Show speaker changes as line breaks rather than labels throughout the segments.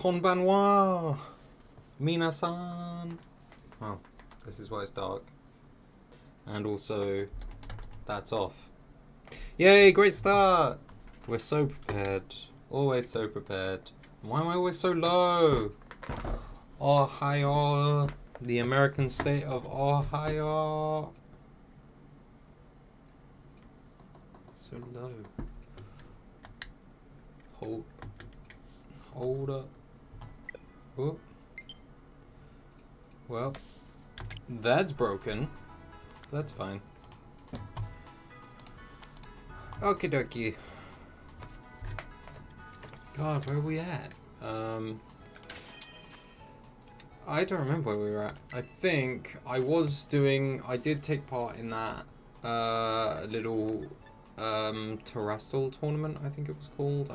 Konbanwa! Minasan! Oh, this is why it's dark. And also, that's off. Yay, great start! We're so prepared. Always so prepared. Why am I always so low? Ohio. The American state of Ohio. So low. Hold up. Oh. Well, that's broken. That's fine. Okie dokie. God, where are we at? I don't remember where we were at. I think I did take part in that little terrestrial tournament, I think it was called.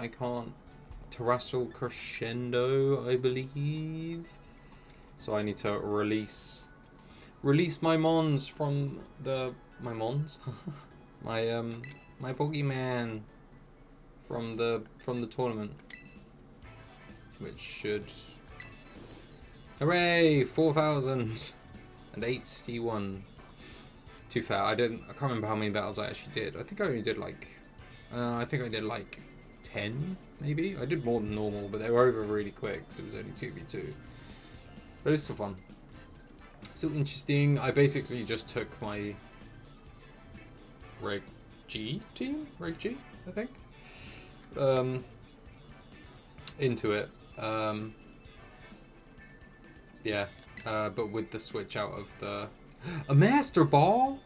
Terrestrial Crescendo, I believe. So I need to release my mons from my mons? my Pokemon from the tournament. Which should... Hooray! 4,081. Too fair, I can't remember how many battles I actually did. I think I only did like 10, maybe? I did more than normal, but they were over really quick because it was only 2v2. But it was still fun. Still interesting. I basically just took my Reg G team? Reg G, I think? Into it. Yeah. But with the switch out of a Master Ball?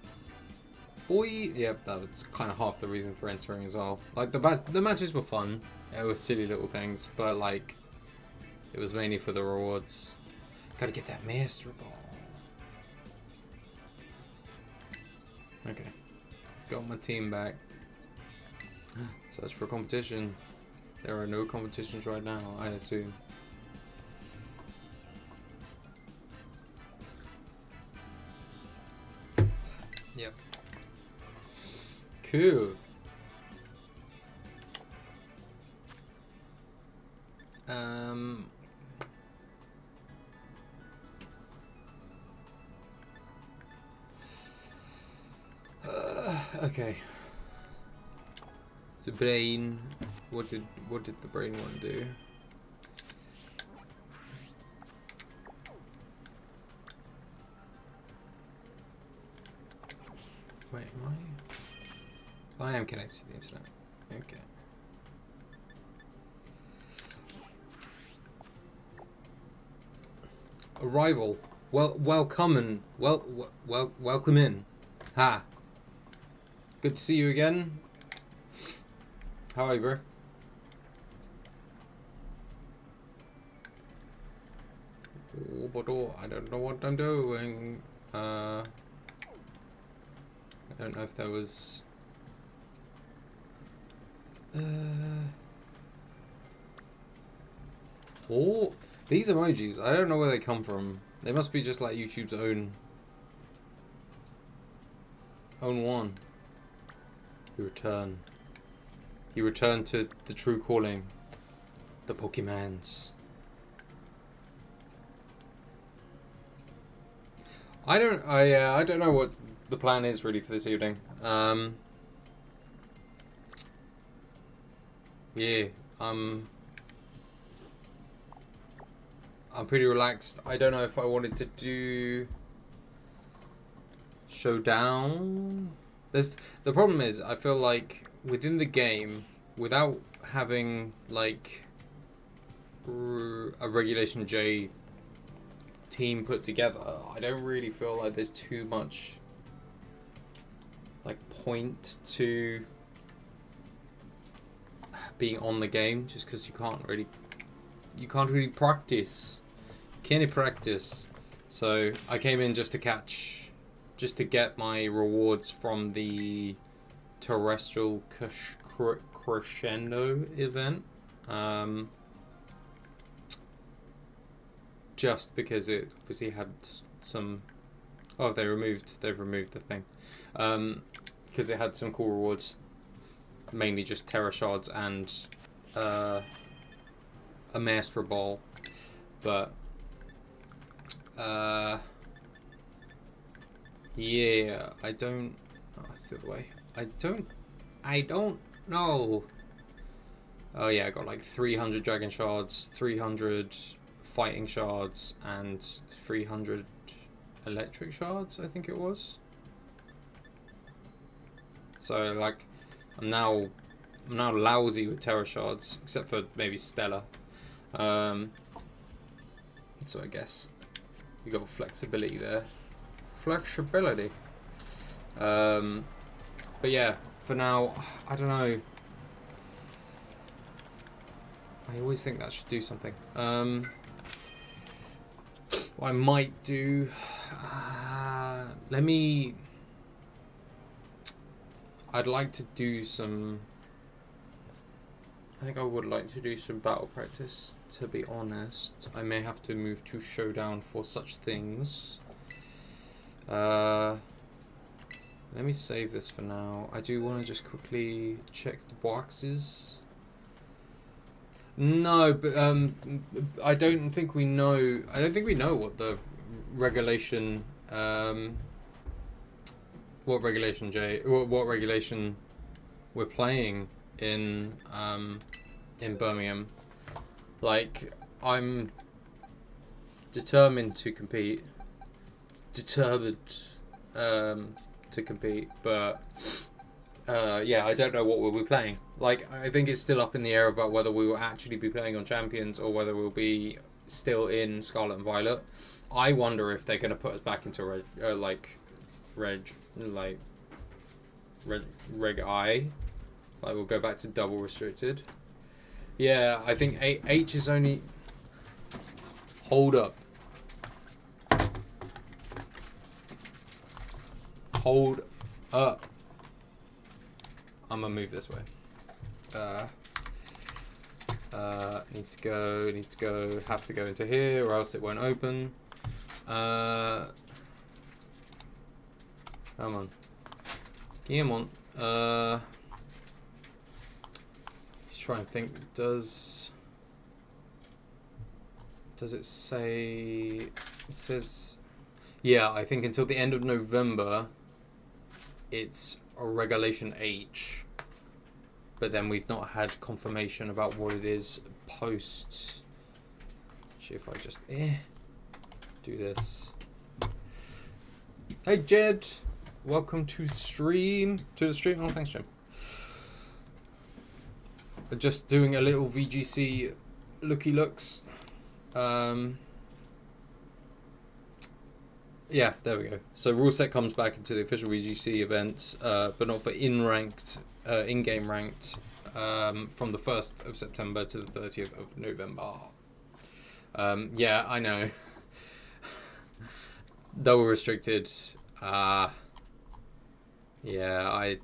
Boy! Yep, that was kind of half the reason for entering as well. Like, the matches were fun. It was silly little things, but like, it was mainly for the rewards. Gotta get that Master Ball. Okay. Got my team back. Search for competition. There are no competitions right now, I assume. Yep. Cool. Okay. So brain, what did the brain one do? Wait, am I am connected to the internet. Okay. Arrival. Welcome in. Ha. Good to see you again. How are you, bro? Oh, but I don't know what I'm doing. I don't know if there was... Oh, these emojis, I don't know where they come from. They must be just like YouTube's own one. You return. You return to the true calling. The Pokemons. I don't know what the plan is really for this evening. Yeah, I'm pretty relaxed. I don't know if I wanted to do Showdown. The problem is, I feel like within the game, without having like a Regulation J team put together, I don't really feel like there's too much like point to being on the game, just because you can't really practice. Can you practice? So I came in just to get my rewards from the Terrestrial Crescendo event. Just because it obviously had some... Oh, they've removed the thing. Because it had some cool rewards. Mainly just Terra Shards and a Master Ball. But yeah, I don't. Oh, it's the other way. I don't know. Oh yeah, I got like 300 dragon shards, 300 fighting shards, and 300 electric shards, I think it was. So like, I'm now lousy with terror shards, except for maybe Stellar. So I guess we got flexibility there. Flexibility. But yeah, for now, I don't know. I always think that should do something. What I might do, I'd like to do some. I think I would like to do some battle practice, to be honest. I may have to move to Showdown for such things. Let me save this for now. I do want to just quickly check the boxes. No, but I don't think we know. I don't think we know what the regulation. What regulation, Jay? What regulation we're playing in Birmingham? Like, I'm determined to compete. To compete, but yeah, I don't know what we'll be playing. Like, I think it's still up in the air about whether we will actually be playing on Champions or whether we'll be still in Scarlet and Violet. I wonder if they're going to put us back into Reg I. Like, we'll go back to double restricted. Yeah, I think H is only... Hold up. Hold up. I'm gonna move this way. Need to go, have to go into here or else it won't open. Come on. Come on. Let's try and think, does it say, it says, yeah, I think until the end of November, it's a Regulation H. But then we've not had confirmation about what it is post. Actually, if I just do this. Hey Jed, welcome to the stream. Oh, thanks, Jim. Just doing a little VGC looky looks. Yeah, there we go. So rule set comes back into the official VGC events, but not for in-game ranked, from the 1st of September to the 30th of November. Yeah, I know. Double restricted. Yeah, I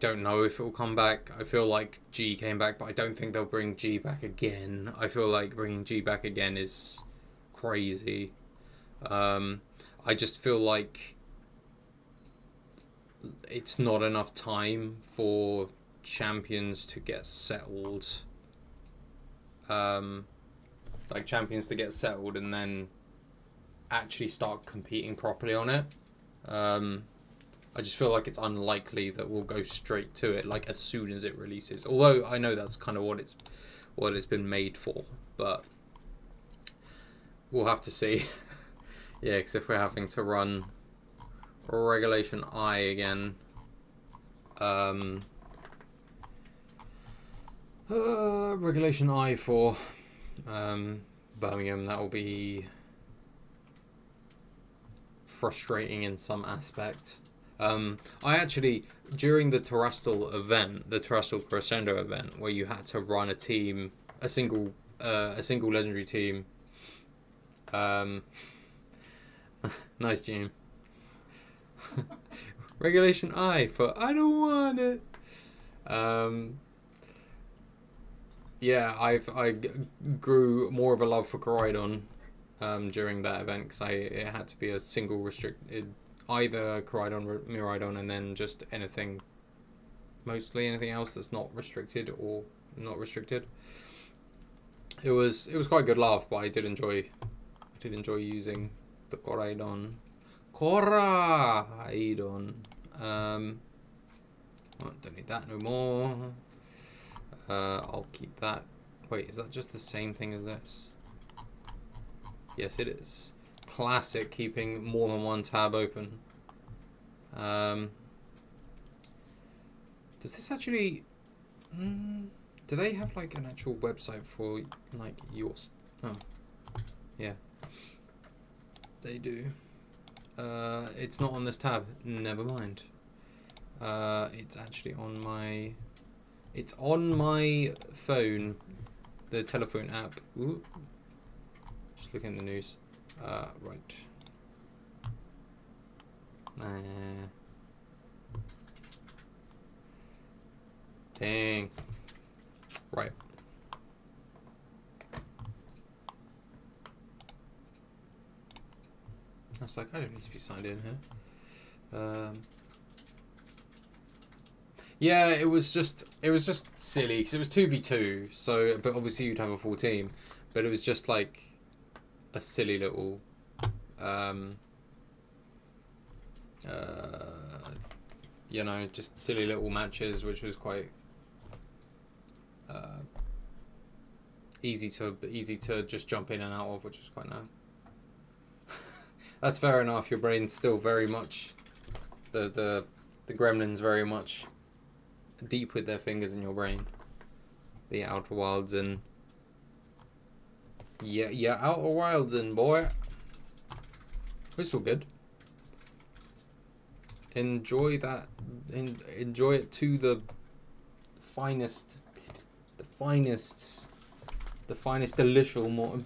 don't know if it will come back. I feel like G came back, but I don't think they'll bring G back again. I feel like bringing G back again is crazy. I just feel like it's not enough time for champions to get settled. Like champions to get settled and then actually start competing properly on it. I just feel like it's unlikely that we'll go straight to it like as soon as it releases. Although I know that's kind of what it's been made for, but we'll have to see. Yeah, because if we're having to run Regulation I again, Regulation I for Birmingham, that will be frustrating in some aspect. I actually, during the Terrestrial event, the Terrestrial Crescendo event, where you had to run a team, a single legendary team. Nice, Jim. Regulation I for I don't want it. Yeah, I grew more of a love for Coridon during that event because it had to be a single restricted, either Coridon, Miraidon, and then just mostly anything else that's not restricted or not restricted. It was quite a good laugh, but I did enjoy using the Koraidon. Koraidon. Oh, don't need that no more. I'll keep that. Wait, is that just the same thing as this? Yes, it is. Classic, keeping more than one tab open. Does this actually... do they have like an actual website for like yours? Oh, yeah. They do. It's not on this tab. Never mind. It's actually on my... It's on my phone. The telephone app. Ooh. Just looking at the news. Right. Dang. Right. I was like, I don't need to be signed in here. Yeah, it was just silly because it was 2v2. So, but obviously you'd have a full team, but it was just like a silly little, you know, just silly little matches, which was quite easy to just jump in and out of, which was quite nice. That's fair enough. Your brain's still very much the gremlins very much deep with their fingers in your brain. The Outer Wilds and yeah, Outer Wilds and boy, it's all good. Enjoy that. Enjoy it to the finest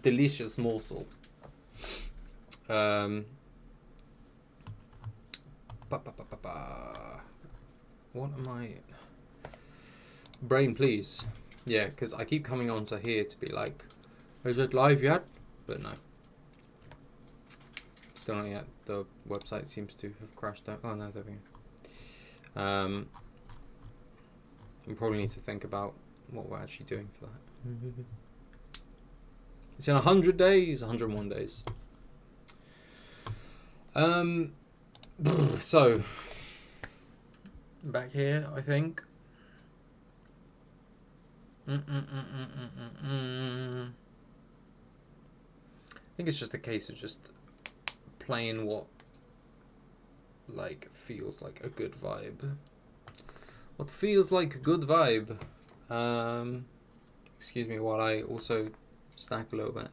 delicious morsel. What am I? Brain, please. Yeah, because I keep coming onto here to be like, is it live yet? But no. Still not yet. The website seems to have crashed out. Oh no, there we go. We probably need to think about what we're actually doing for that. It's in 100 days, 101 days. So back here, I think. I think it's just a case of just playing what like feels like a good vibe. What feels like a good vibe. Excuse me while I also snack a little bit.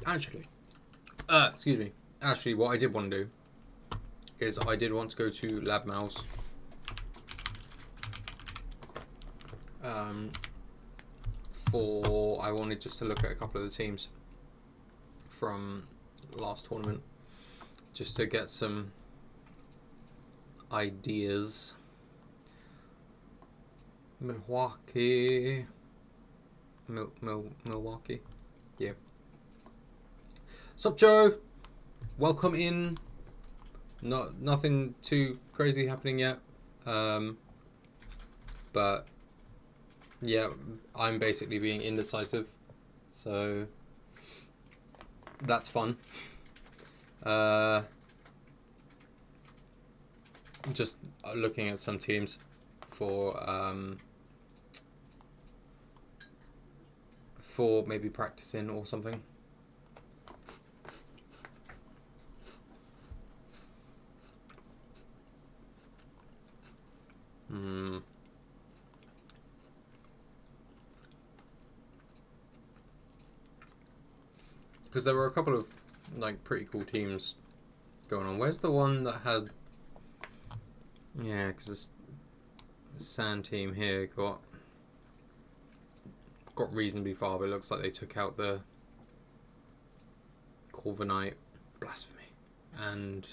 Actually, excuse me. Actually, what I did want to do is I did want to go to Lab Mouse. I wanted just to look at a couple of the teams from last tournament, just to get some ideas. Milwaukee, yeah. Sup, Joe? Welcome in. Nothing too crazy happening yet, but yeah, I'm basically being indecisive, so that's fun. Just looking at some teams for maybe practicing or something. Because there were a couple of like pretty cool teams going on. Where's the one that had? Yeah, because this sand team here got reasonably far, but it looks like they took out the Corviknight, Blasphemy, and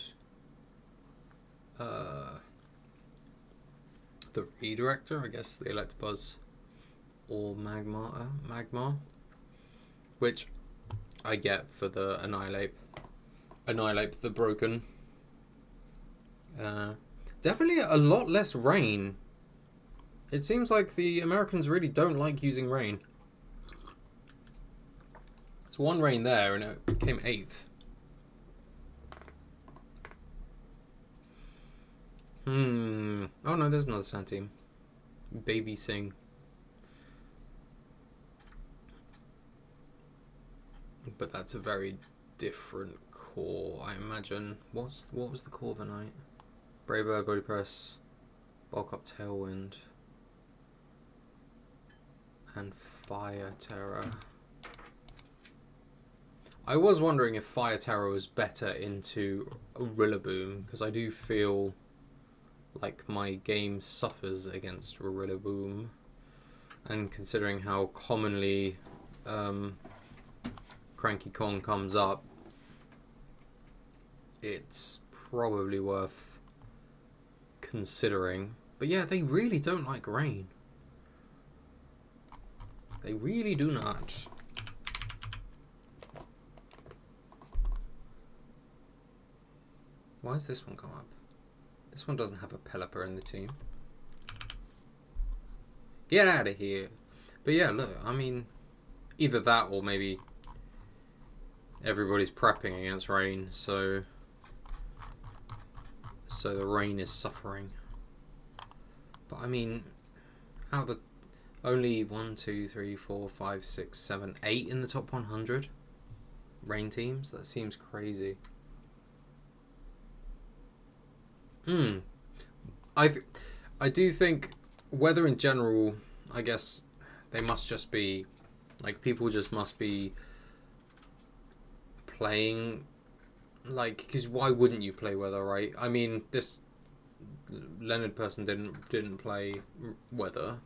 the redirector, I guess the Electabuzz or Magmar, which I get for the annihilate the broken. Definitely a lot less rain. It seems like the Americans really don't like using rain. It's one rain there and it came 8th. Oh no, there's another sand team. Baby Sing. But that's a very different core, I imagine. What was the core of the night? Braybird, Body Press, Bulk Up, Tailwind, and Fire Terror. I was wondering if Fire Terror was better into Rillaboom, because I do feel like my game suffers against Rillaboom, and considering how commonly Cranky Kong comes up, it's probably worth considering. But yeah, they really don't like rain. They really do not. Why has this one come up? This one doesn't have a Pelipper in the team. Get out of here. But yeah, look, I mean, either that or maybe everybody's prepping against rain, so the rain is suffering. But I mean, out of the only 1, 2, 3, 4, 5, 6, 7, 8 in the top 100 rain teams, that seems crazy. I do think weather in general, I guess they must just be like, people just must be playing, like, because why wouldn't you play weather, right? I mean, this Leonard person didn't play weather,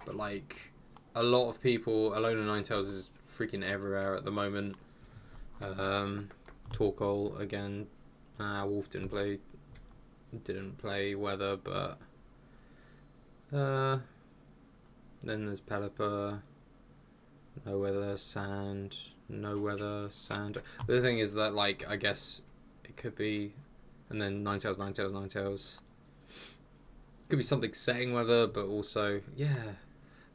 but like a lot of people, Alone in Ninetales is freaking everywhere at the moment. Torkoal again, Wolf didn't play weather, but then there's Pelipper, no weather, sand, no weather, sand. The other thing is that, like, I guess it could be, and then Ninetales. Could be something setting weather, but also, yeah,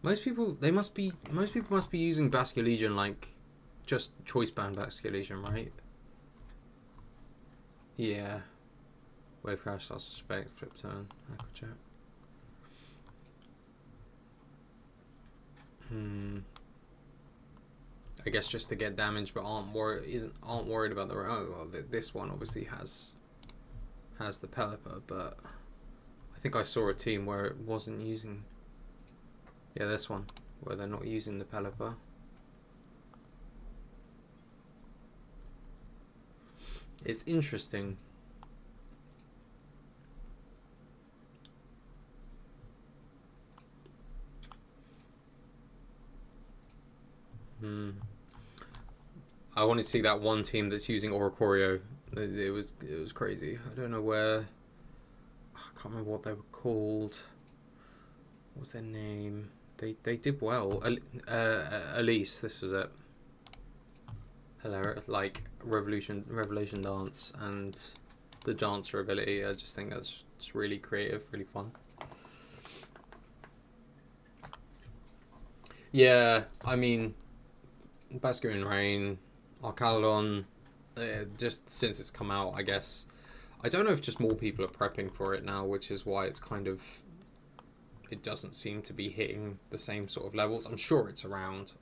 most people must be using Basculegion, like, just choice band Basculegion, right? Yeah. Wave Crash, I suspect, Flip Turn, Aqua Jet. I guess just to get damage, but aren't worried about the. Oh, well, this one obviously has the Pelipper, but I think I saw a team where it wasn't using. Yeah, this one where they're not using the Pelipper. It's interesting. I want to see that one team that's using Oricorio. It was crazy. I don't know where. I can't remember what they were called. What was their name? They did well. Elise, this was it. Hilarious, like Revelation Dance and the dancer ability. I just think that's just really creative, really fun. Yeah, I mean, Basculegion Rain, Arcalon, just since it's come out, I guess. I don't know if just more people are prepping for it now, which is why it's kind of, it doesn't seem to be hitting the same sort of levels. I'm sure it's around.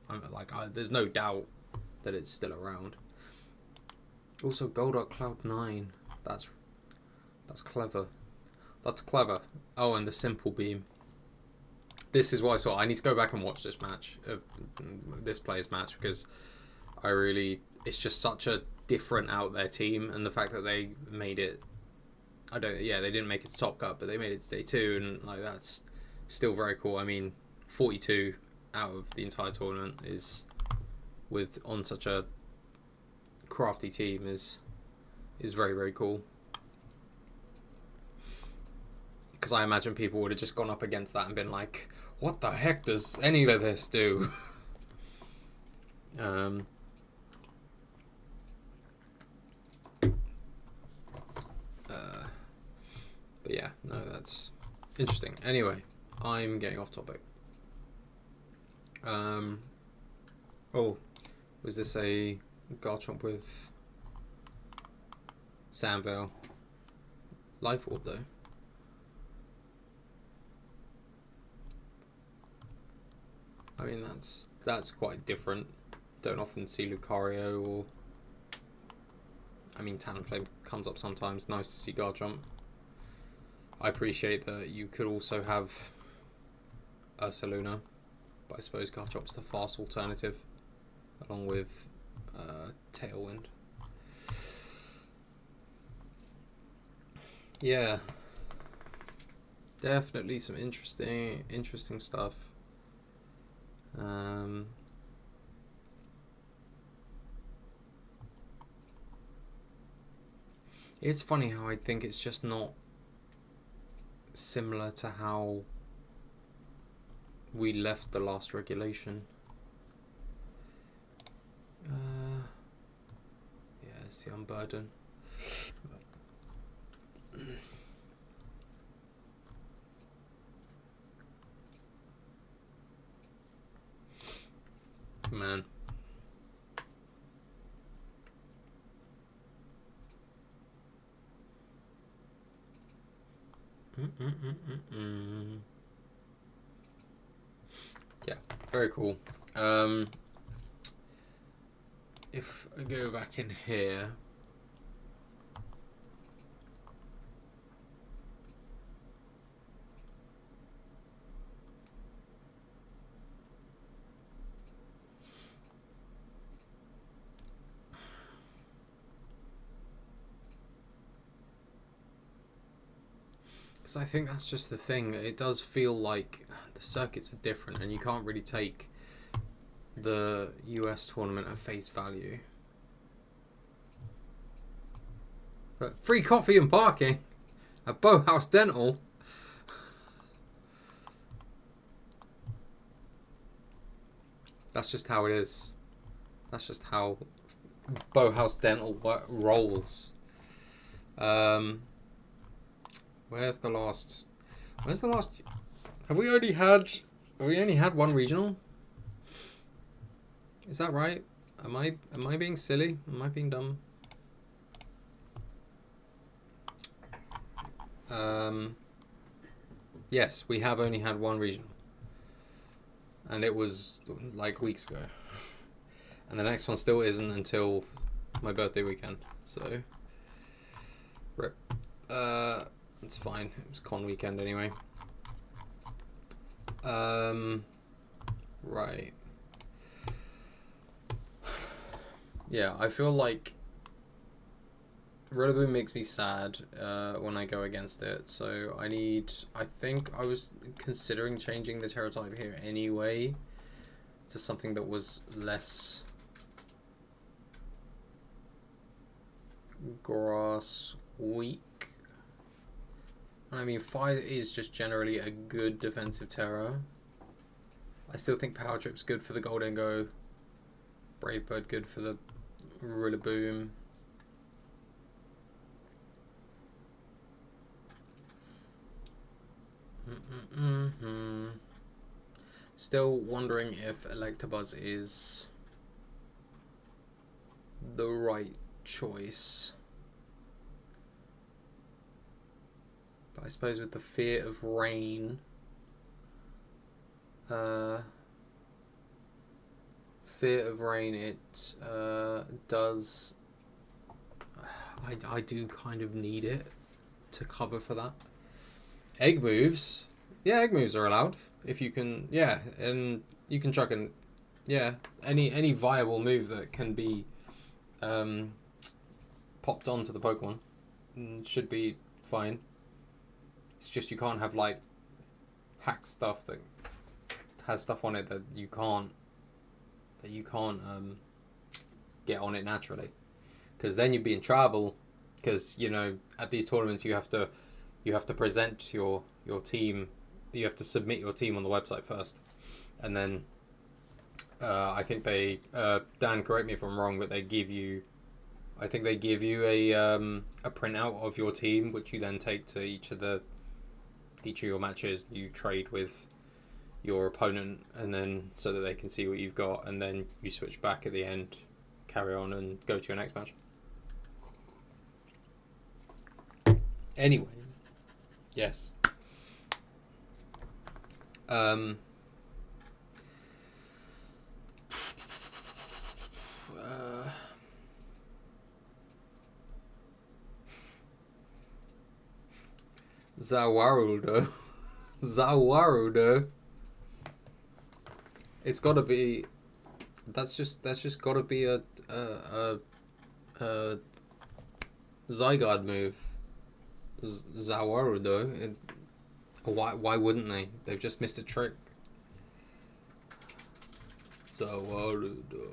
There's no doubt that it's still around. Also, Golduck Cloud9. That's clever. That's clever. Oh, and the Simple Beam. This is what I saw. I need to go back and watch this match, this player's match, because it's just such a different out there team, and the fact that they made it, they didn't make it to Top Cut, but they made it to Day 2, and like that's still very cool. I mean, 42 out of the entire tournament is on such a crafty team is very, very cool. Because I imagine people would have just gone up against that and been like, what the heck does any of this do? it's interesting. Anyway, I'm getting off topic. Oh, was this a Garchomp with Sandvale? Life Orb though. I mean that's quite different. Don't often see Lucario or, I mean, Talonflame comes up sometimes. Nice to see Garchomp. I appreciate that you could also have Ursaluna, but I suppose Garchomp's the fast alternative, along with Tailwind. Yeah, definitely some interesting stuff. It's funny how I think it's just not similar to how we left the last regulation. Yeah, it's the Unburden. Man. Yeah, very cool. If I go back in here, because I think that's just the thing. It does feel like the circuits are different, and you can't really take the US tournament at face value. But free coffee and parking at Bowhouse Dental. That's just how it is. That's just how Bowhouse Dental rolls. Where's the last? Have we only had one regional? Is that right? Am I being silly? Am I being dumb? Yes, we have only had one regional. And it was like weeks ago. And the next one still isn't until my birthday weekend. So rip. It's fine. It was con weekend anyway. Right. Yeah, I feel like Rillaboom makes me sad when I go against it, so I think I was considering changing the Terra type here anyway to something that was less grass weak. And I mean, Fire is just generally a good defensive Terra. I still think Power Trip's good for the Goldengo, Brave Bird good for the Rillaboom. Still wondering if Electabuzz is the right choice. But I suppose with the fear of rain, it does. I do kind of need it to cover for that. Egg moves. Yeah, egg moves are allowed. If you can, yeah, and you can chuck in, yeah, any viable move that can be popped onto the Pokemon should be fine. It's just you can't have like hack stuff that has stuff on it that you can't get on it naturally, because then you'd be in trouble. Because you know, at these tournaments you have to present your team. You have to submit your team on the website first, and then I think they Dan, correct me if I'm wrong, but they give you a printout of your team, which you then take to each of the each of your matches you trade with your opponent, and then so that they can see what you've got, and then you switch back at the end, carry on, and go to your next match. Anyway, yes. Zawarudo. Zawarudo. It's gotta be. That's just gotta be a Zygarde move. Zawarudo. Why wouldn't they? They've just missed a trick. Zawarudo.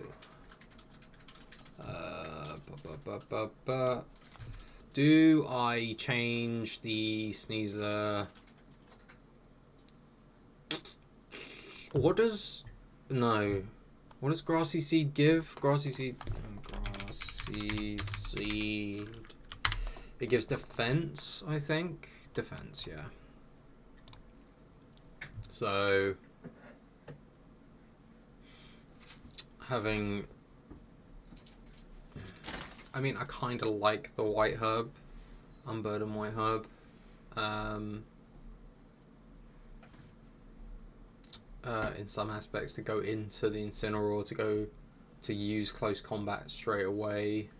Do I change the Sneasler? What does... No. What does Grassy Seed give? Grassy Seed... Grassy Seed... It gives defense, I think. Defense, yeah. So... Having... I mean, I kind of like the White Herb. Unburden White Herb. In some aspects, to go into the Incineroar, to use close combat straight away.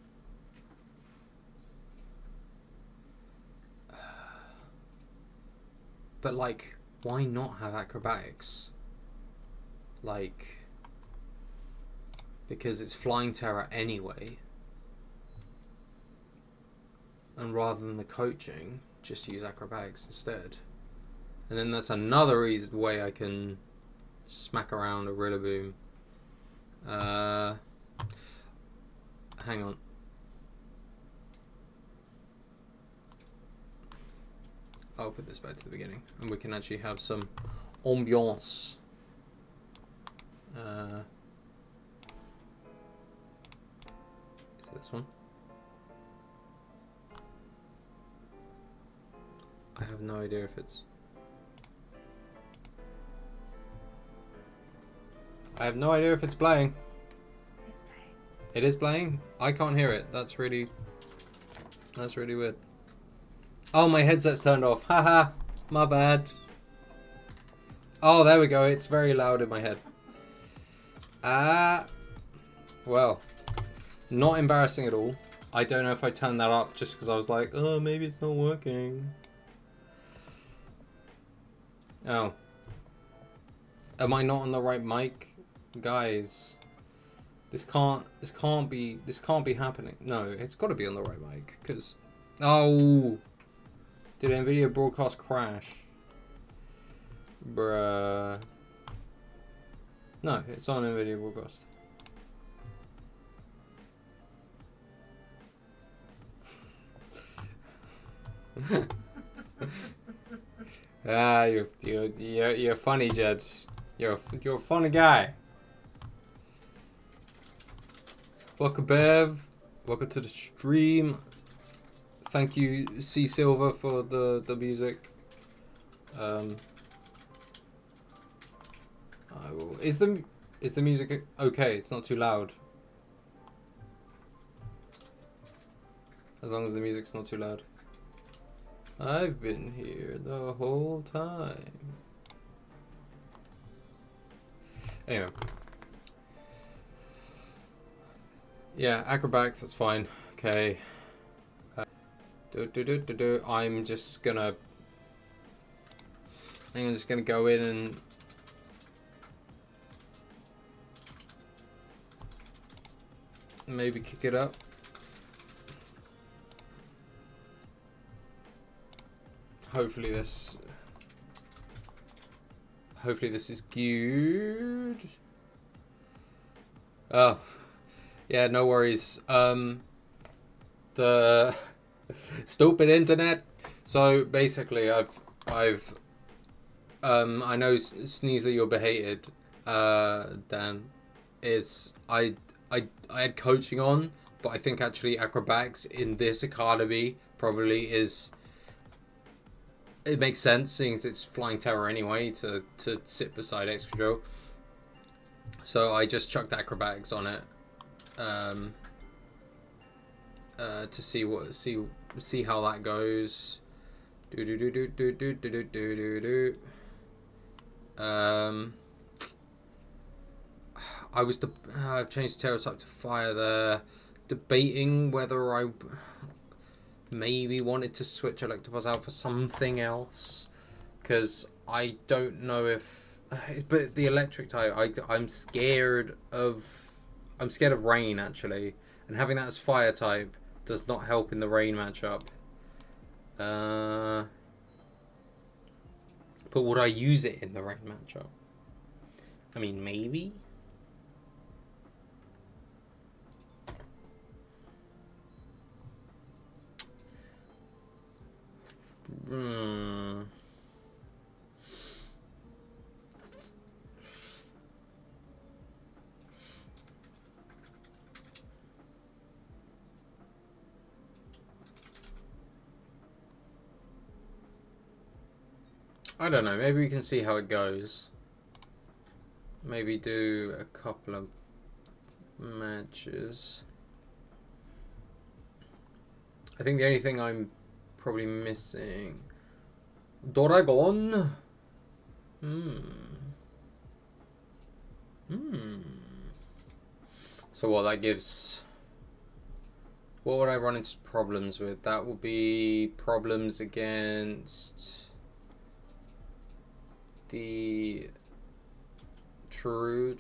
But, like, why not have acrobatics? Like, because it's Flying Terror anyway. And rather than the coaching, just use acrobatics instead. And then that's another way I can smack around a Rillaboom. Hang on. I'll put this back to the beginning, and we can actually have some ambiance. Is it this one? I have no idea if it's... I have no idea if it's playing.
It's playing.
It is playing? I can't hear it. That's really weird. Oh, my headset's turned off. Haha, my bad. Oh, there we go. It's very loud in my head. Well, not embarrassing at all. I don't know if I turned that up just because I was like, oh, maybe it's not working. Oh. Am I not on the right mic? Guys. This can't be happening. No, it's got to be on the right mic, cuz oh. Did Nvidia broadcast crash? Bruh. No, it's on Nvidia broadcast. Ah, you're funny, Judge. You're a funny guy. Welcome, Bev. Welcome to the stream. Thank you, C Silver, for the music. I will. Is the music okay? It's not too loud. As long as the music's not too loud. I've been here the whole time. Anyway. Yeah, acrobatics, that's fine. Okay. I'm just gonna go in and maybe kick it up. Hopefully this is good. Oh, yeah, no worries. The stupid internet. So basically, I know Sneasler, you're behated. Dan, I had coaching on, but I think actually acrobatics in this academy probably is it makes sense, seeing as it's flying terror anyway, to sit beside Excadrill. So I just chucked acrobatics on it, to see how that goes. I've changed terror type to fire there, debating whether I maybe wanted to switch Electabuzz out for something else, because I don't know if, but the electric type, I'm scared of rain actually, and having that as fire type does not help in the rain matchup. But would I use it in the rain matchup? I mean, maybe. I don't know. Maybe we can see how it goes. Maybe do a couple of matches. I think the only thing I'm probably missing... Doragon? So what that gives... What would I run into problems with? That would be problems against... the... True.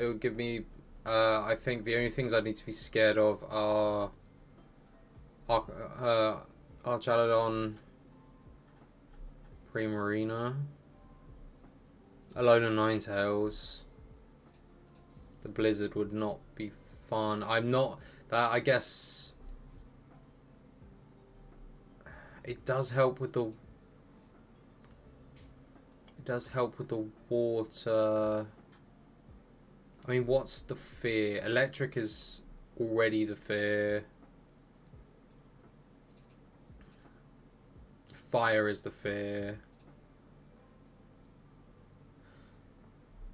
It would give me... I think the only things I need to be scared of are... Archaladon, Primarina, Alolan Ninetales. The Blizzard would not be fun. I'm not... That, I guess... It does help with the... It does help with the water... I mean, what's the fear? Electric is already the fear. Fire is the fear.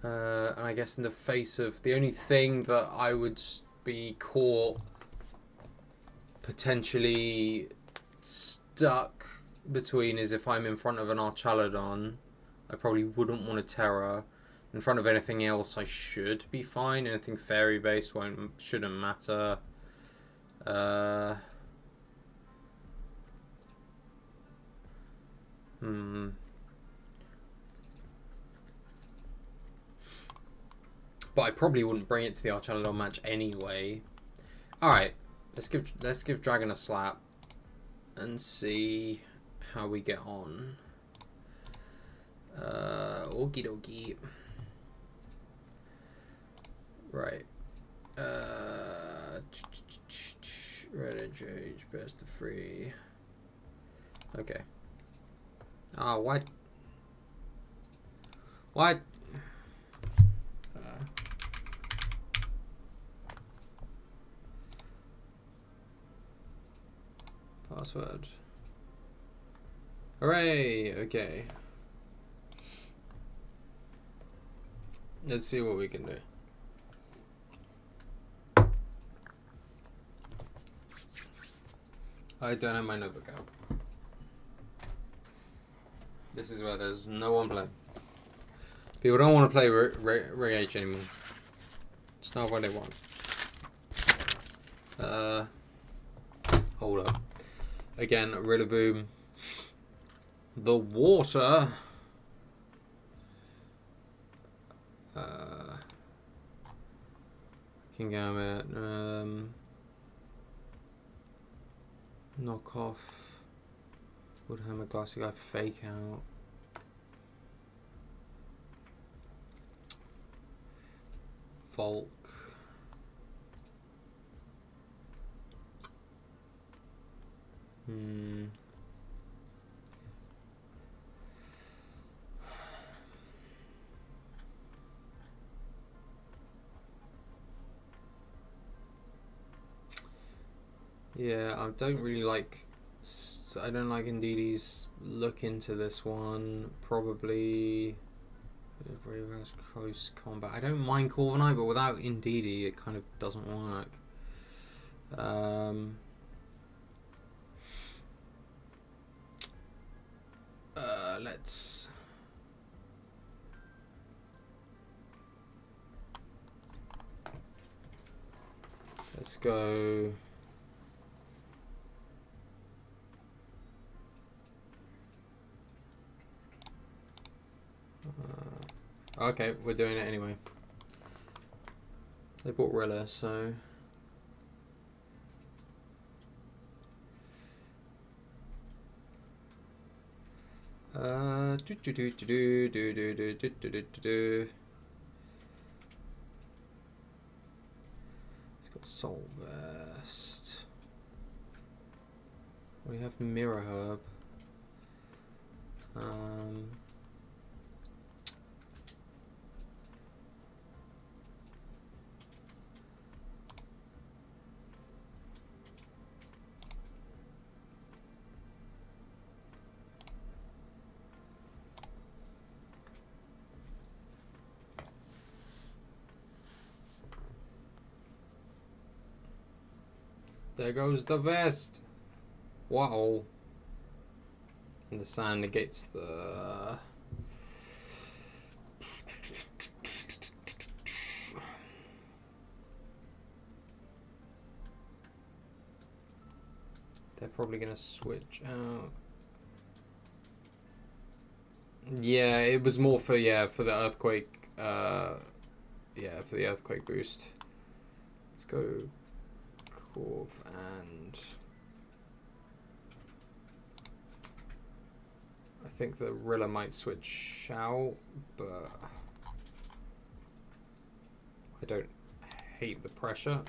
And I guess in the face of... The only thing that I would be caught potentially stuck between is if I'm in front of an Archaladon, I probably wouldn't want a Terra. In front of anything else, I should be fine. Anything fairy based shouldn't matter. But I probably wouldn't bring it to the Archaladon match anyway. All right, let's give Dragon a slap and see how we get on. Okie dokie. Right. Red Edge, best of 3. Okay. Oh, what? What? Password. Hooray! Okay. Let's see what we can do. I don't have my notebook out. This is where there's no one playing. People don't want to play Re-Age anymore. It's not what they want. Hold up. Again, Rillaboom. The water. Kingambit. Knock off. Woodhammer, Glassy Guy, Fake Out. Volk. Yeah, I don't really like I don't like Indeedy's look into this one. Probably reverse close combat. I don't mind Corviknight, but without Indeedy, it kind of doesn't work. Let's go. Okay, we're doing it anyway. They bought Rilla, so. He's got Soul Vest. We have Mirror Herb. There goes the vest. Wow. And the sand negates the. They're probably gonna switch out. Yeah, it was more for the earthquake. For the earthquake boost. Let's go. And I think the Rilla might switch out, but I don't hate the pressure.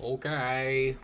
Okay.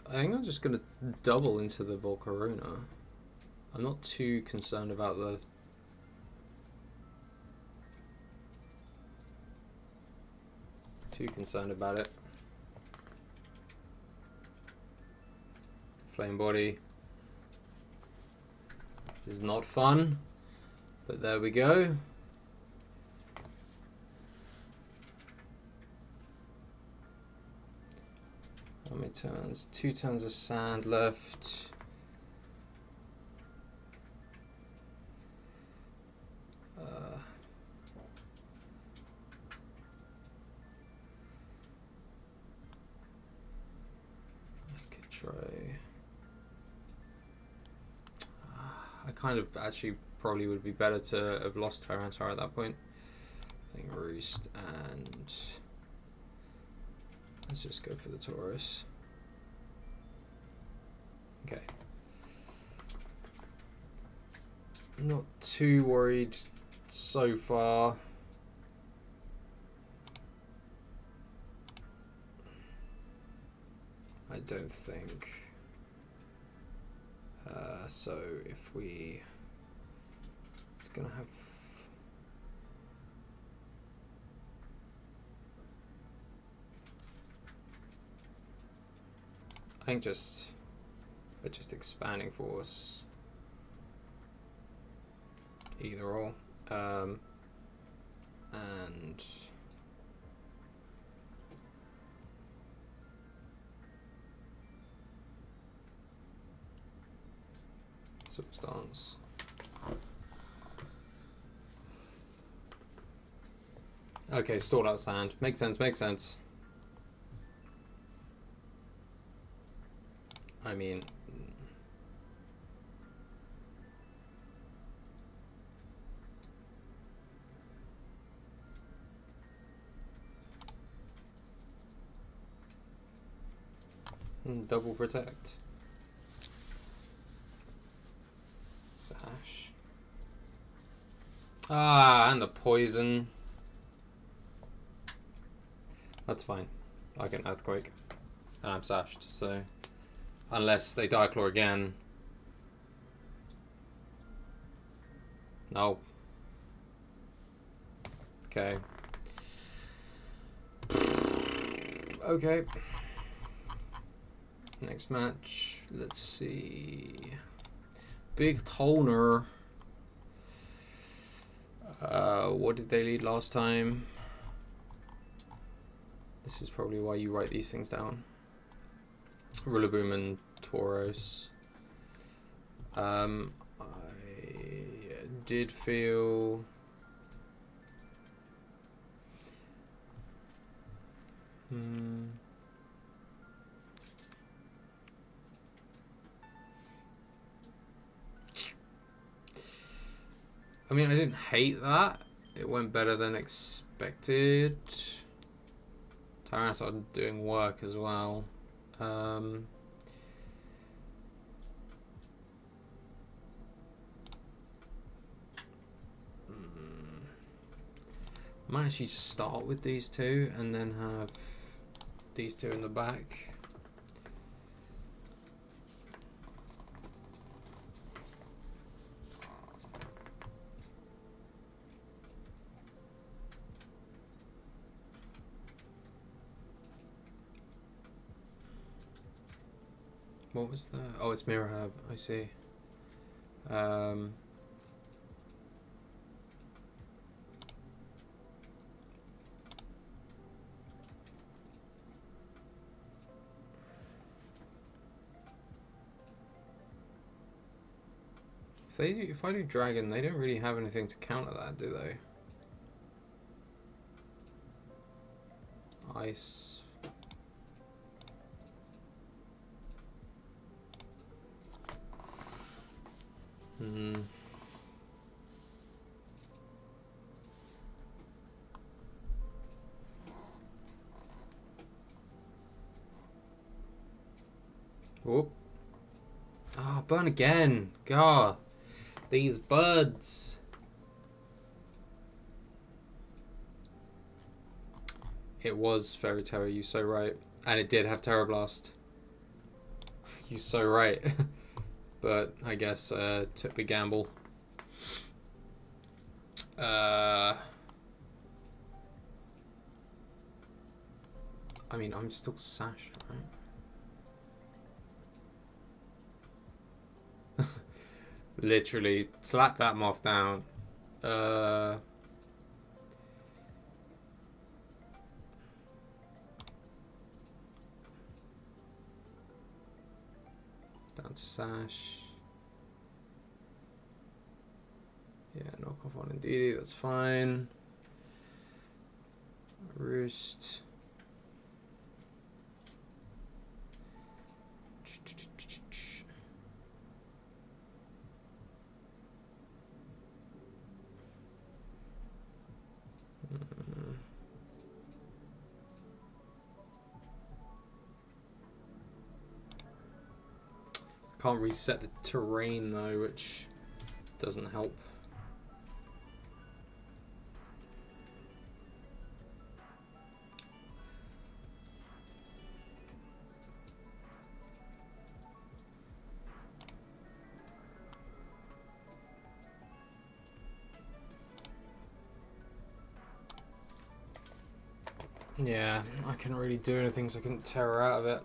I think I'm just gonna double into the Volcarona. I'm not too concerned about the it. Flame Body is not fun, but there we go. How many turns? 2 turns of sand left. I could try. I kind of actually probably would be better to have lost Tyranitar at that point. I think Roost and. Let's just go for the Taurus. Okay. Not too worried so far. I don't think. So if it's gonna have. I think just expanding force, either or, and substance. Okay, stored out sand. Makes sense, makes sense. I mean... double protect. Sash. Ah, and the poison. That's fine. I can earthquake. And I'm sashed, so... Unless they Diaclaw again. No. Okay. Okay. Next match. Let's see. Big Toner. What did they lead last time? This is probably why you write these things down. Rillaboom and Tauros. I did feel... I mean, I didn't hate that. It went better than expected. Tyranitar doing work as well. Might actually just start with these two and then have these two in the back. What was that? Oh, it's Mirror Herb. I see. If I do Dragon, they don't really have anything to counter that, do they? Ice. Whoop. Ah, burn again. God. These buds. It was Fairy Terror, you so right. And it did have Terror Blast. You so right. But I guess took the gamble. I mean, I'm still sashed, right? Literally, slap that moth down. Down to sash. Yeah, knock off on Indeedee, that's fine. Roost. Can't reset the terrain though, which doesn't help. Yeah, I couldn't really do anything, so I couldn't tear her out of it.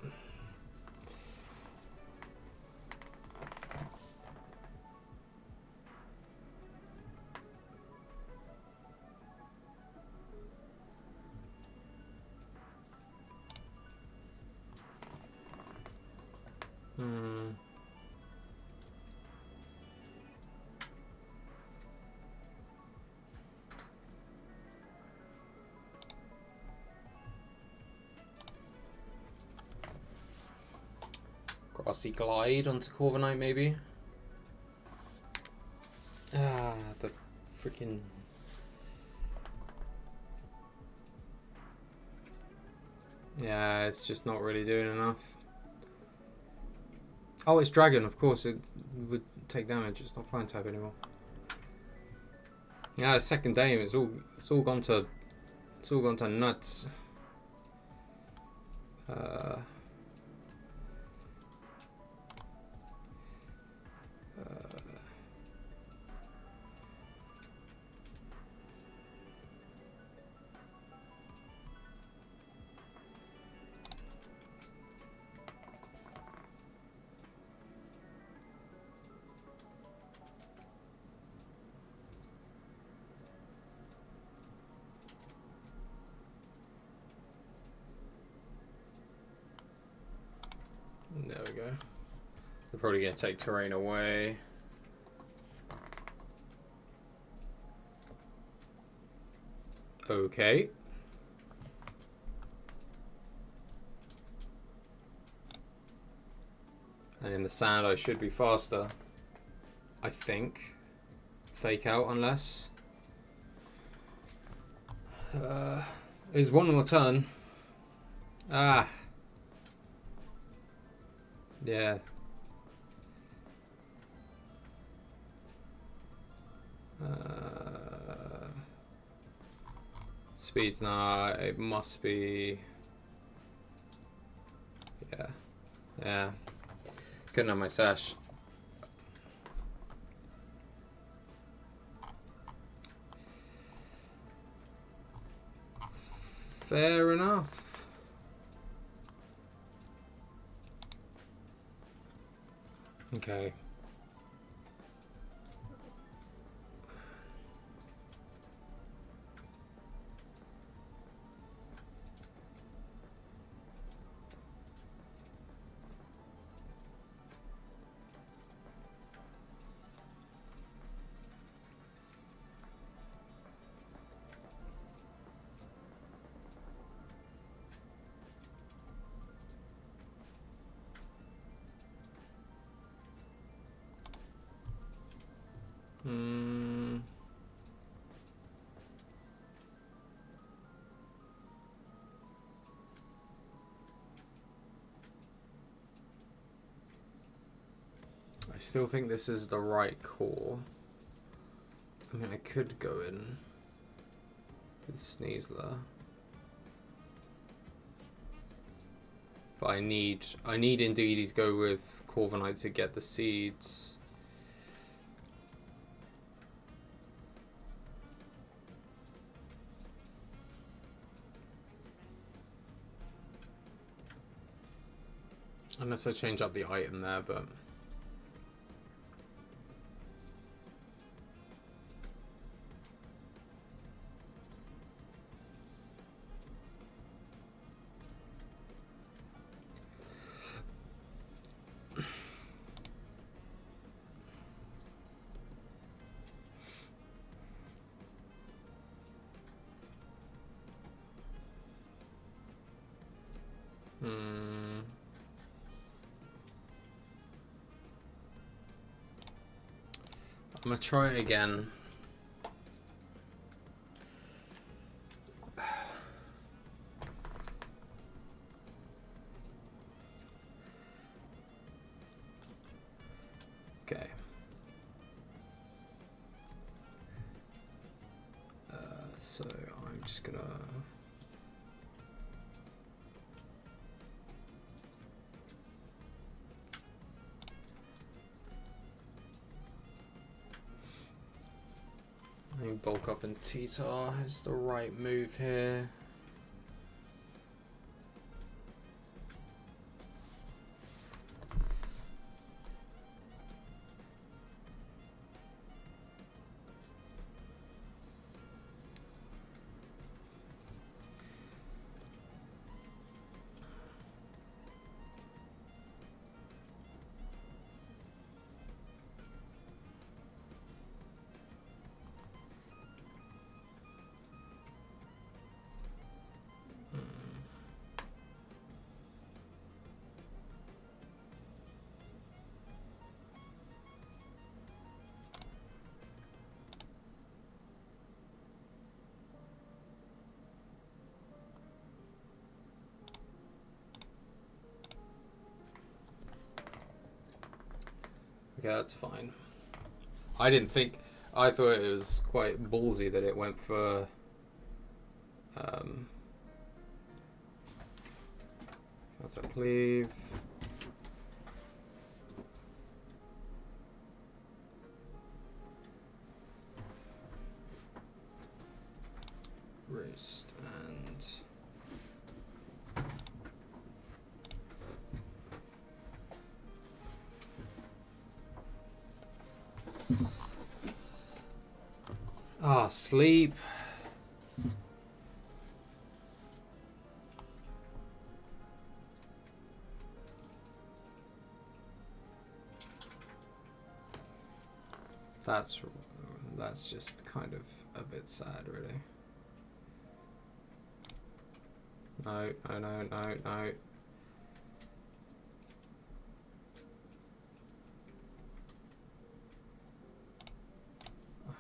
Bossy Glide onto Corviknight, maybe. Ah, the freaking... Yeah, it's just not really doing enough. Oh, it's Dragon, of course it would take damage. It's not Flying type anymore. Yeah, the second game, it's all gone to nuts. There we go. They're probably going to take terrain away. Okay. And in the sand I should be faster. I think. Fake out unless. There's one more turn. Ah. Yeah. Speed's not. It must be. Yeah. Yeah. Couldn't have my sash. Fair enough. Okay. I still think this is the right call. I mean, I could go in with Sneasler, but I need Indeedee to go with Corviknight to get the seeds. Unless I change up the item there, but... I'm gonna try it again. Okay. So I'm just gonna... I think bulk up and T-Tar is the right move here. Yeah, that's fine. I thought it was quite ballsy that it went for that's a cleave. Roost and sleep. That's just kind of a bit sad, really. No. I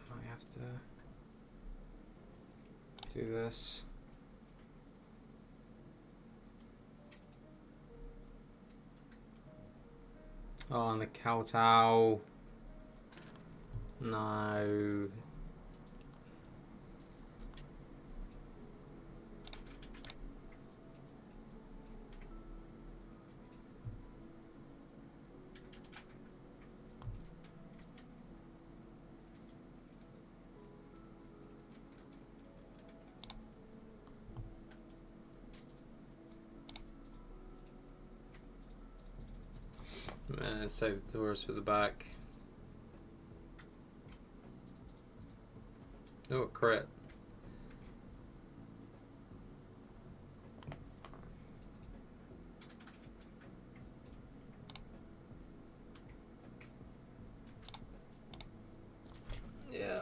might have to do this. Oh, and the kowtow. No. Save the Taurus for the back. Oh, crit. Yeah.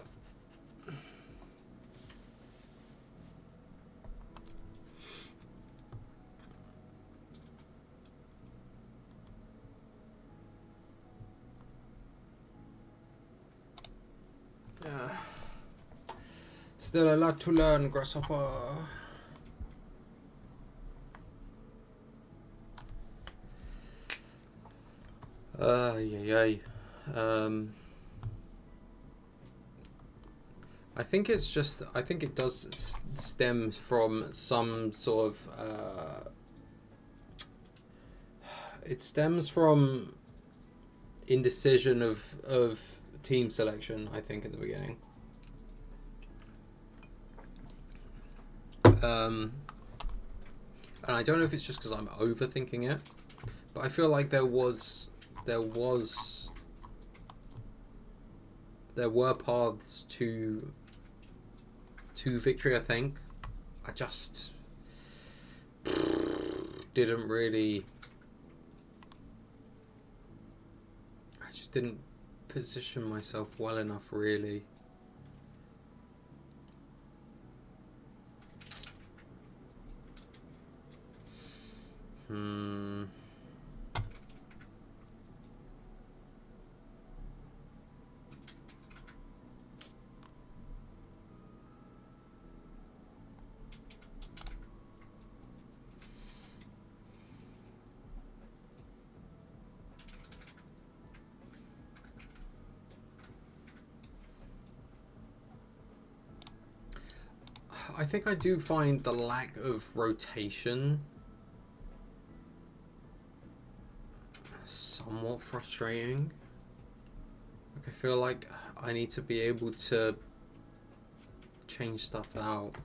Still a lot to learn, Grasshopper. Yay. I think it's just. I think it does stem from some sort of. It stems from indecision of team selection. I think at the beginning. And I don't know if it's just because I'm overthinking it, but I feel like there were paths to victory. I think I just didn't really. I just didn't position myself well enough, really. I think I do find the lack of rotation somewhat frustrating. Like, I feel like I need to be able to change stuff out.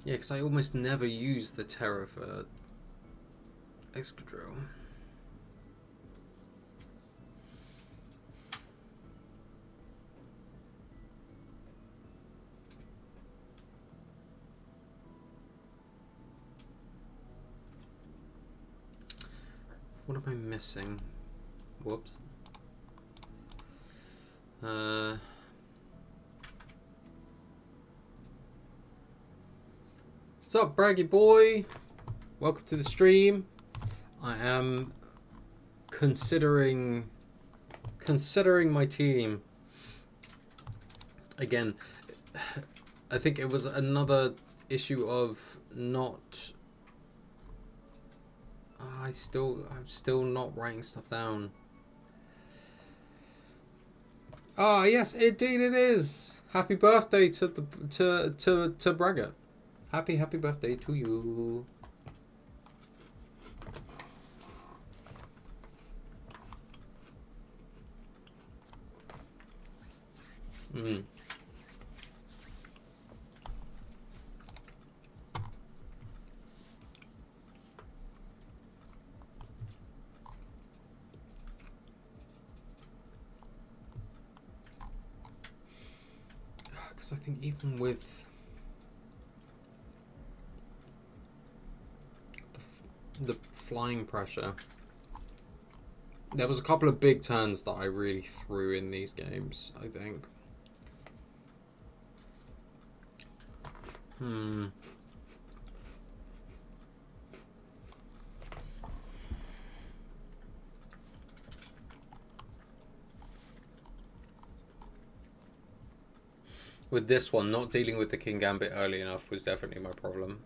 Yeah, because I almost never use the Terror for Excadrill. What am I missing? Whoops. What's up, Braggy boy? Welcome to the stream. I am considering my team. Again, I think it was another issue of not... I'm still not writing stuff down. Ah, yes, indeed it is. Happy birthday to Braggart. Happy birthday to you. Because I think even with the flying pressure, there was a couple of big turns that I really threw in these games, I think. With this one, not dealing with the King Gambit early enough was definitely my problem.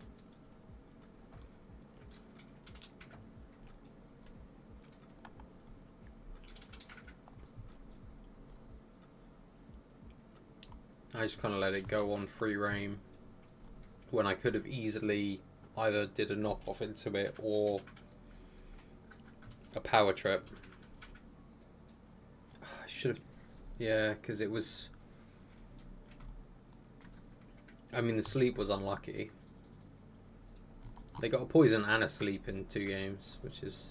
I just kind of let it go on free reign when I could have easily either did a knockoff into it or a power trip. I should have... Yeah, because it was... I mean, the sleep was unlucky. They got a poison and a sleep in 2 games, which is...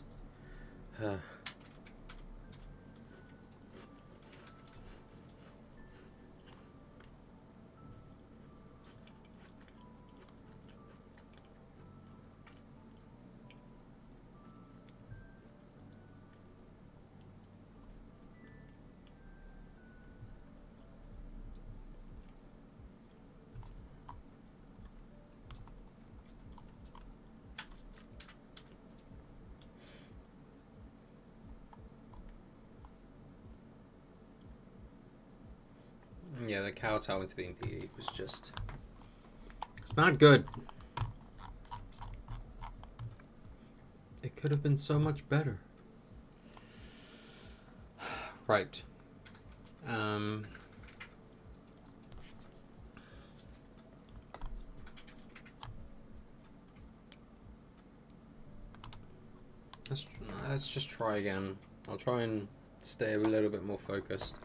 Yeah, the kowtow into the Indeedee was just... It's not good. It could have been so much better. Right. Let's just try again. I'll try and stay a little bit more focused.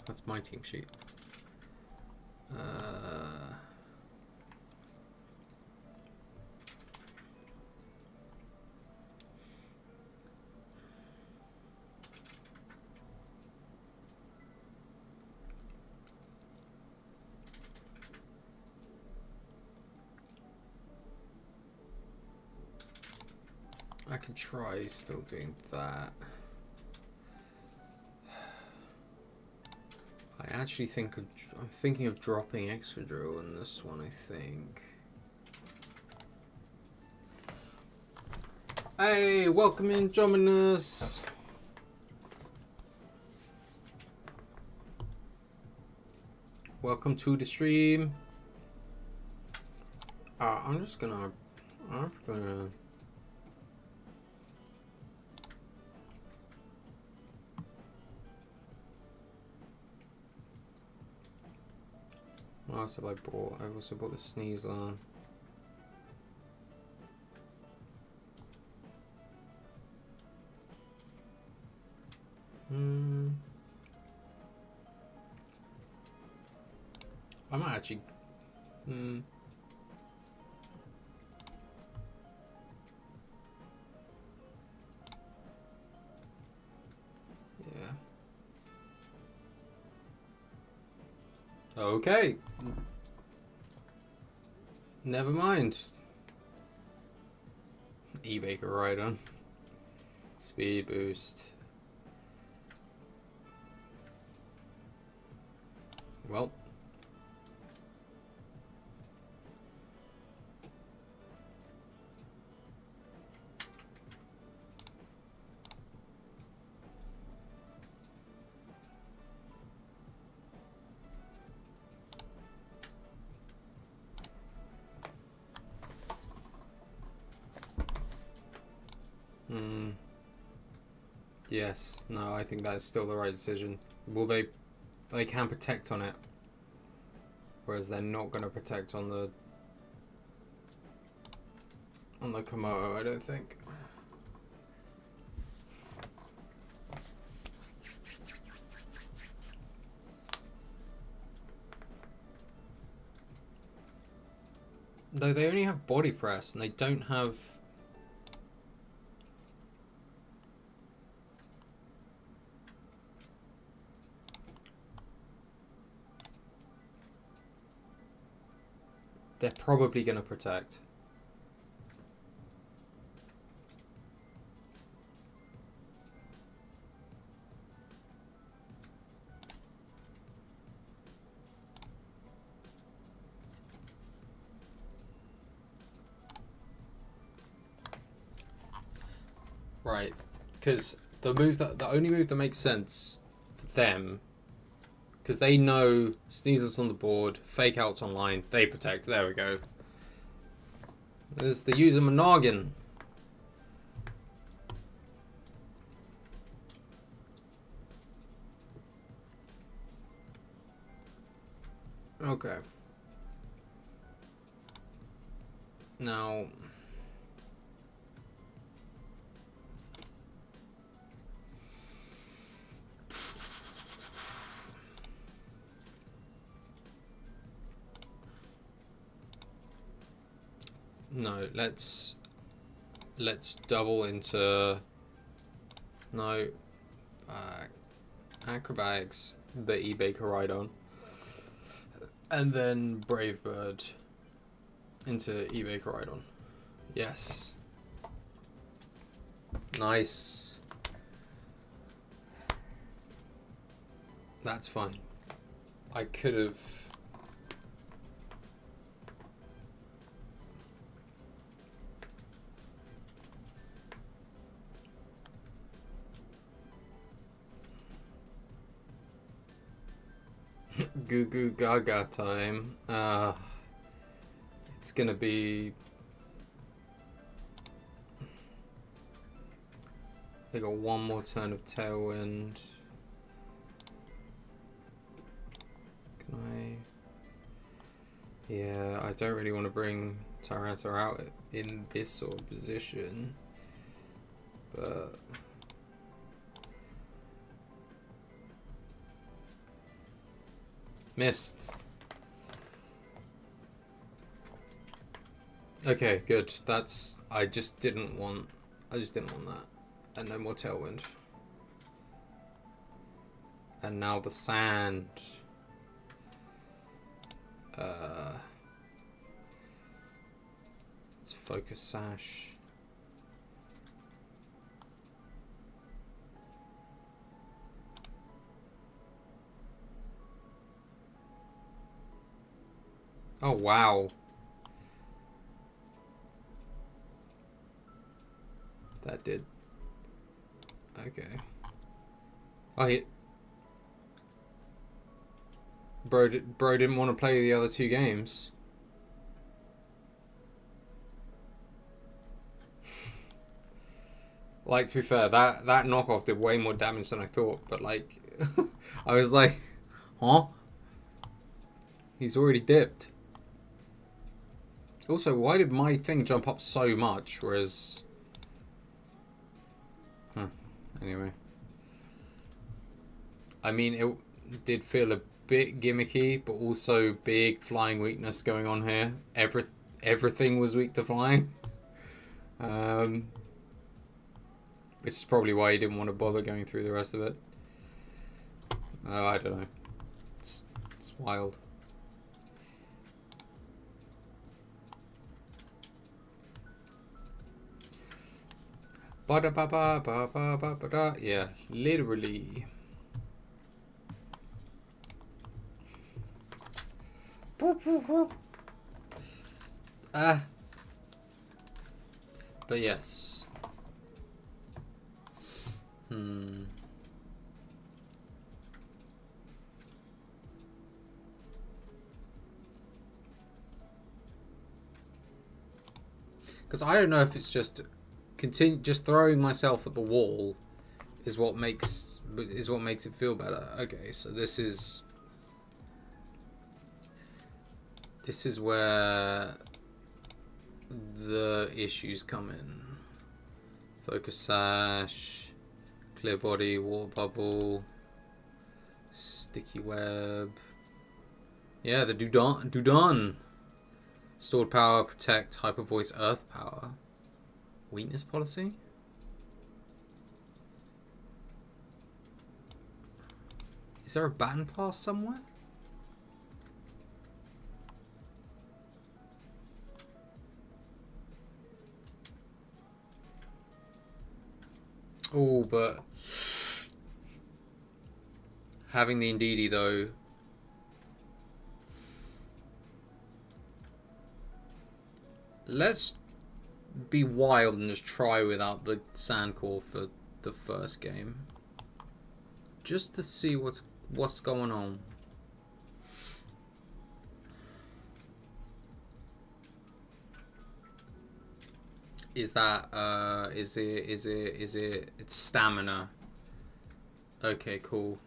That's my team sheet. I can try still doing that. I actually think I'm thinking of dropping extra drill in this one, I think. Hey, welcome in, joining us. Welcome to the stream. I'm gonna what else have I bought? I also bought the sneeze on. I might actually... Yeah. Okay. Never mind. eBay Rhydon. Speed boost. Well. Yes. No, I think that's still the right decision. Will they can protect on it. Whereas they're not going to protect on the Komodo, I don't think. Though they only have body press and they don't have... They're probably going to protect. Right, because the only move that makes sense for them, because they know Sneasel's on the board, Fake Out's online, they protect. There we go. There's the user Monogin. Okay. Now... No, let's double into acrobatics, the eBay Rhydon, and then Brave Bird into eBay Rhydon. Yes. Nice. That's fine. I could have... Goo Goo Gaga time. It's gonna be... They got one more turn of Tailwind. Can I... Yeah, I don't really want to bring Tyranitar out in this sort of position. But... Missed. Okay, good. That's... I just didn't want that. And no more Tailwind. And now the sand. Let's focus Sash. Oh, wow. That did. Okay. Oh, Bro didn't want to play the other two games. Like, to be fair, that knockoff did way more damage than I thought, but like, I was like, huh? He's already dipped. Also, why did my thing jump up so much, whereas... Huh, anyway. I mean, it did feel a bit gimmicky, but also big flying weakness going on here. Everything was weak to flying. Which is probably why he didn't want to bother going through the rest of it. Oh, I don't know. It's wild. Ba da ba ba ba ba ba ba da. Yeah, literally. Ah. But yes. Because I don't know if it's just just throwing myself at the wall is what makes it feel better. Okay, so this is where the issues come in. Focus sash, clear body, water bubble, sticky web. Yeah, the Dudon. Stored power, protect, hyper voice, earth power. Weakness policy? Is there a baton pass somewhere? Oh, but having the Indeedee though. Let's be wild and just try without the Sandcore for the first game. Just to see what's going on. Is that is it it's stamina? Okay, cool.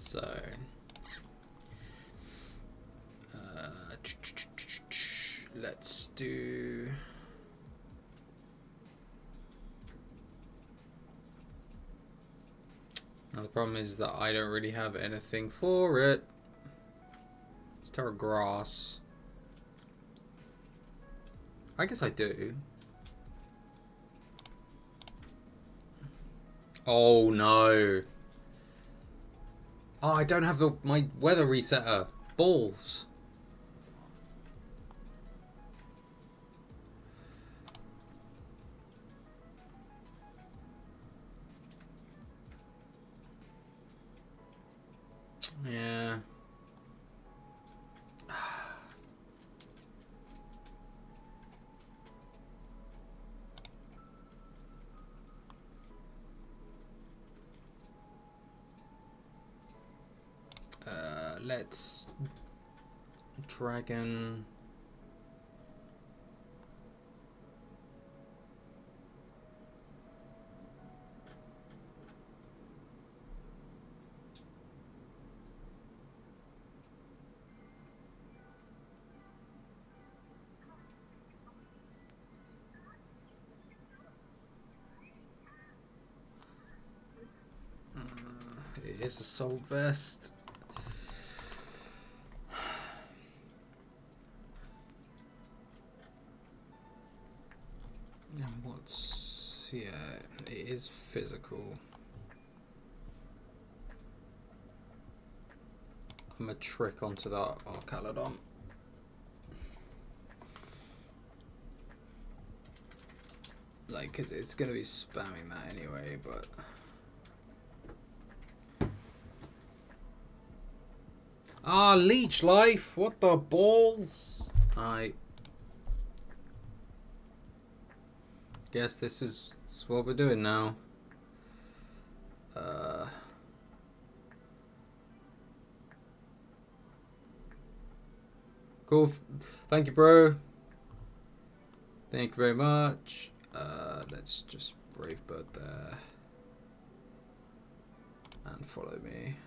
So let's do now. The problem is that I don't really have anything for it. It's Terra Grass. I guess I do. Oh no. Oh, I don't have my weather resetter. Balls. Yeah. Let's dragon. It is a soul vest. And what's yeah? It is physical. I'm a trick onto that Arcalodon. Like, cause it's gonna be spamming that anyway, but. Ah, leech life! What the balls? I guess this is what we're doing now. Cool. Thank you, bro. Thank you very much. Let's just Brave Bird there. And follow me.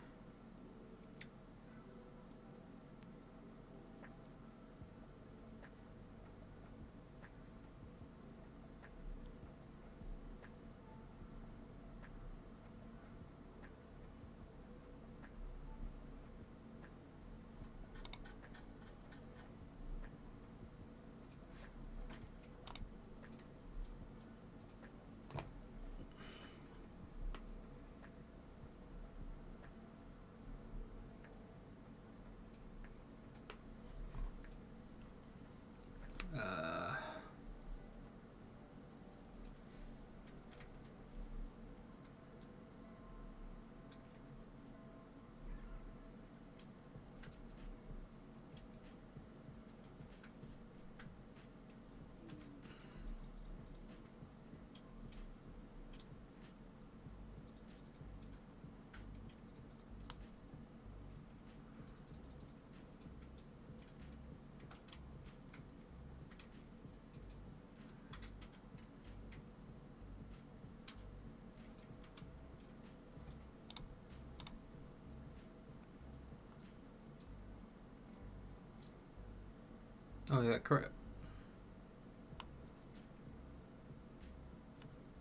Oh, yeah, correct.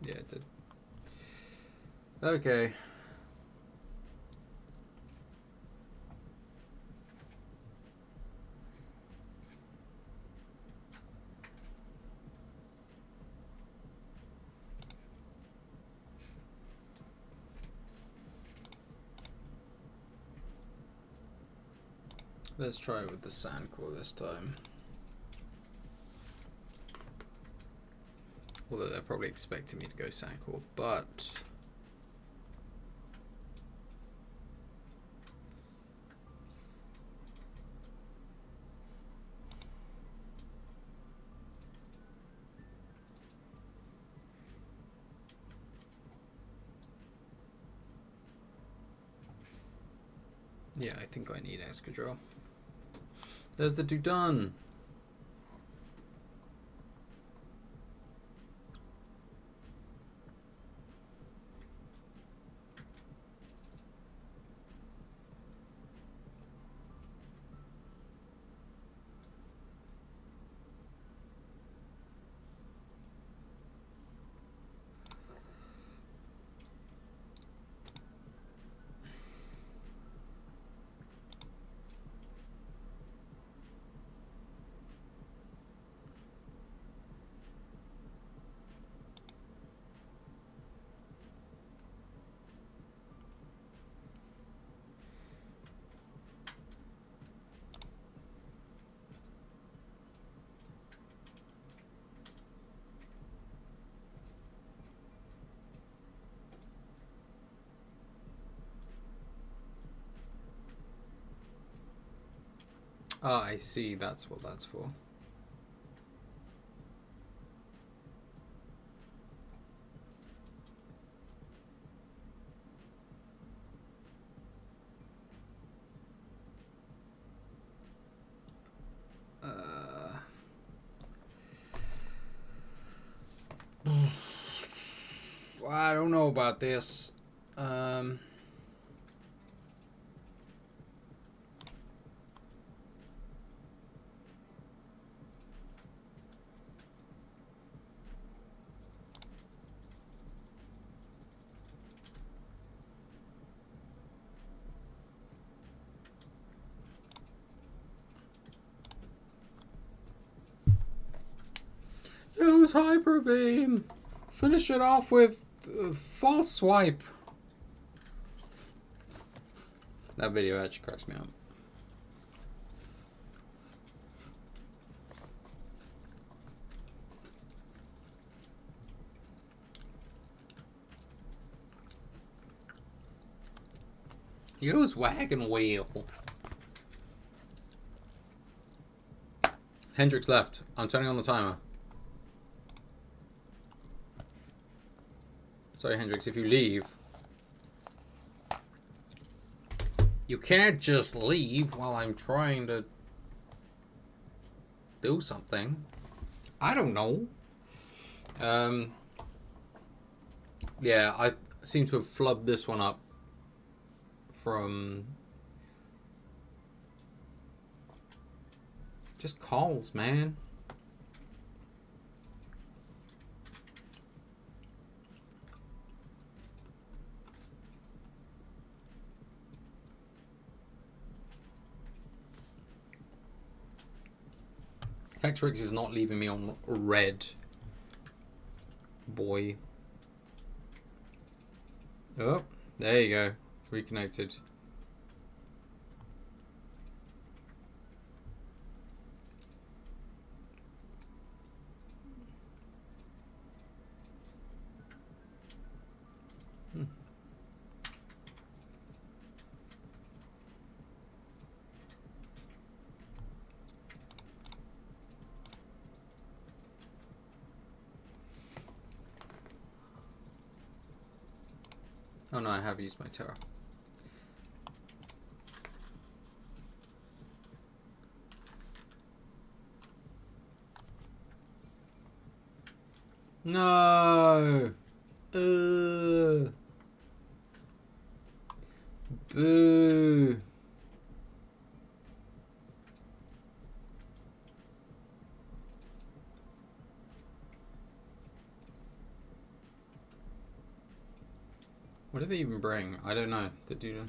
Yeah, it did. Okay. Let's try it with the sand core this time. Although they're probably expecting me to go sand core, but yeah, I think I need escadrille. There's the Dudun. Ah, I see. That's what that's for. I don't know about this. Use hyper beam. Finish it off with false swipe. That video actually cracks me up. Use wagon wheel. Hendrix left. I'm turning on the timer. Sorry, Hendrix, if you leave. You can't just leave while I'm trying to do something. I don't know. Yeah, I seem to have flubbed this one up from just calls, man. Hectrix is not leaving me on red. Boy. Oh, there you go. Reconnected. Oh no, I have used my terror. No. Boo. What do they even bring? I don't know. Did you?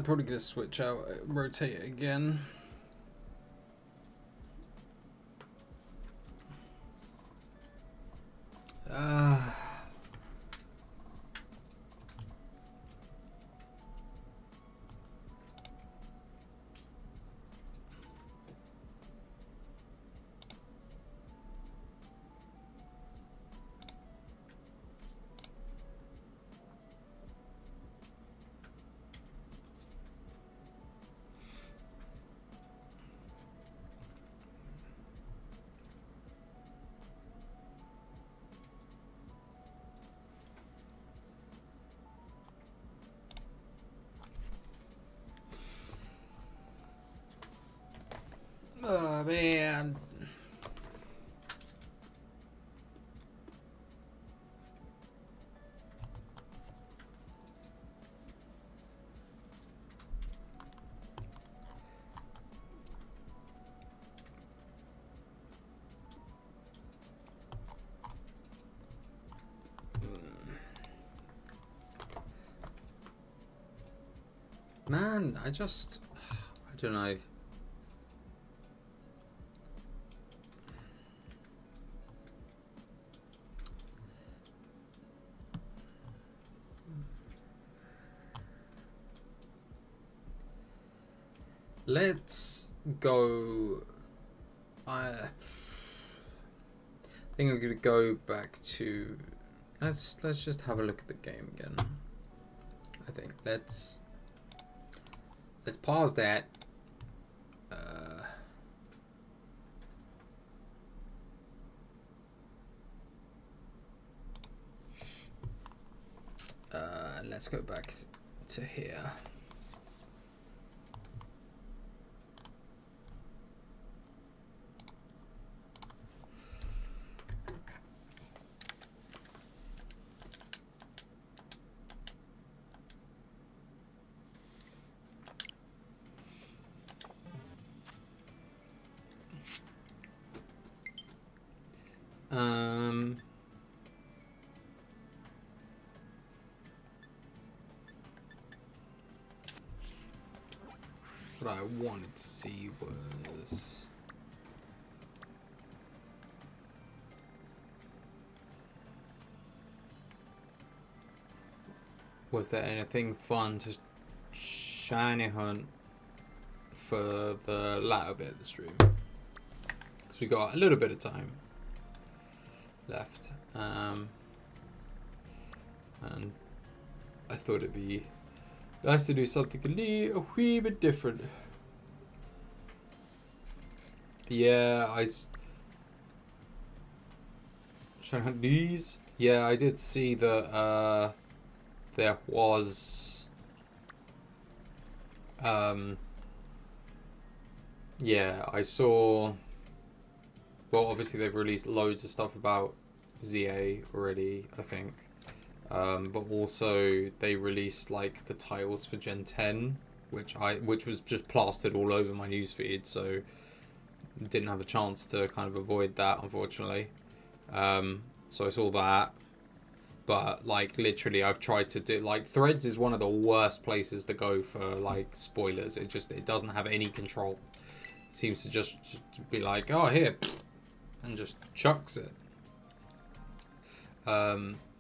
Probably gonna switch out, rotate it again. Oh man. Man, I don't know. Let's go. I think I'm gonna go back to. Let's just have a look at the game again. I think let's pause that. Let's go back to here. What I wanted to see was there anything fun to shiny hunt for the latter bit of the stream? Because we got a little bit of time left, and I thought it'd be nice to do something a wee bit different. Yeah, shiny hunt these. Yeah, I did see that there was yeah, I saw. Well, obviously they've released loads of stuff about ZA already, I think. But also they released like the titles for Gen 10, which was just plastered all over my newsfeed, so didn't have a chance to kind of avoid that, unfortunately. So I saw that. But like literally I've tried to do like Threads is one of the worst places to go for like spoilers. It doesn't have any control. It seems to just be like, oh here, and just chucks it.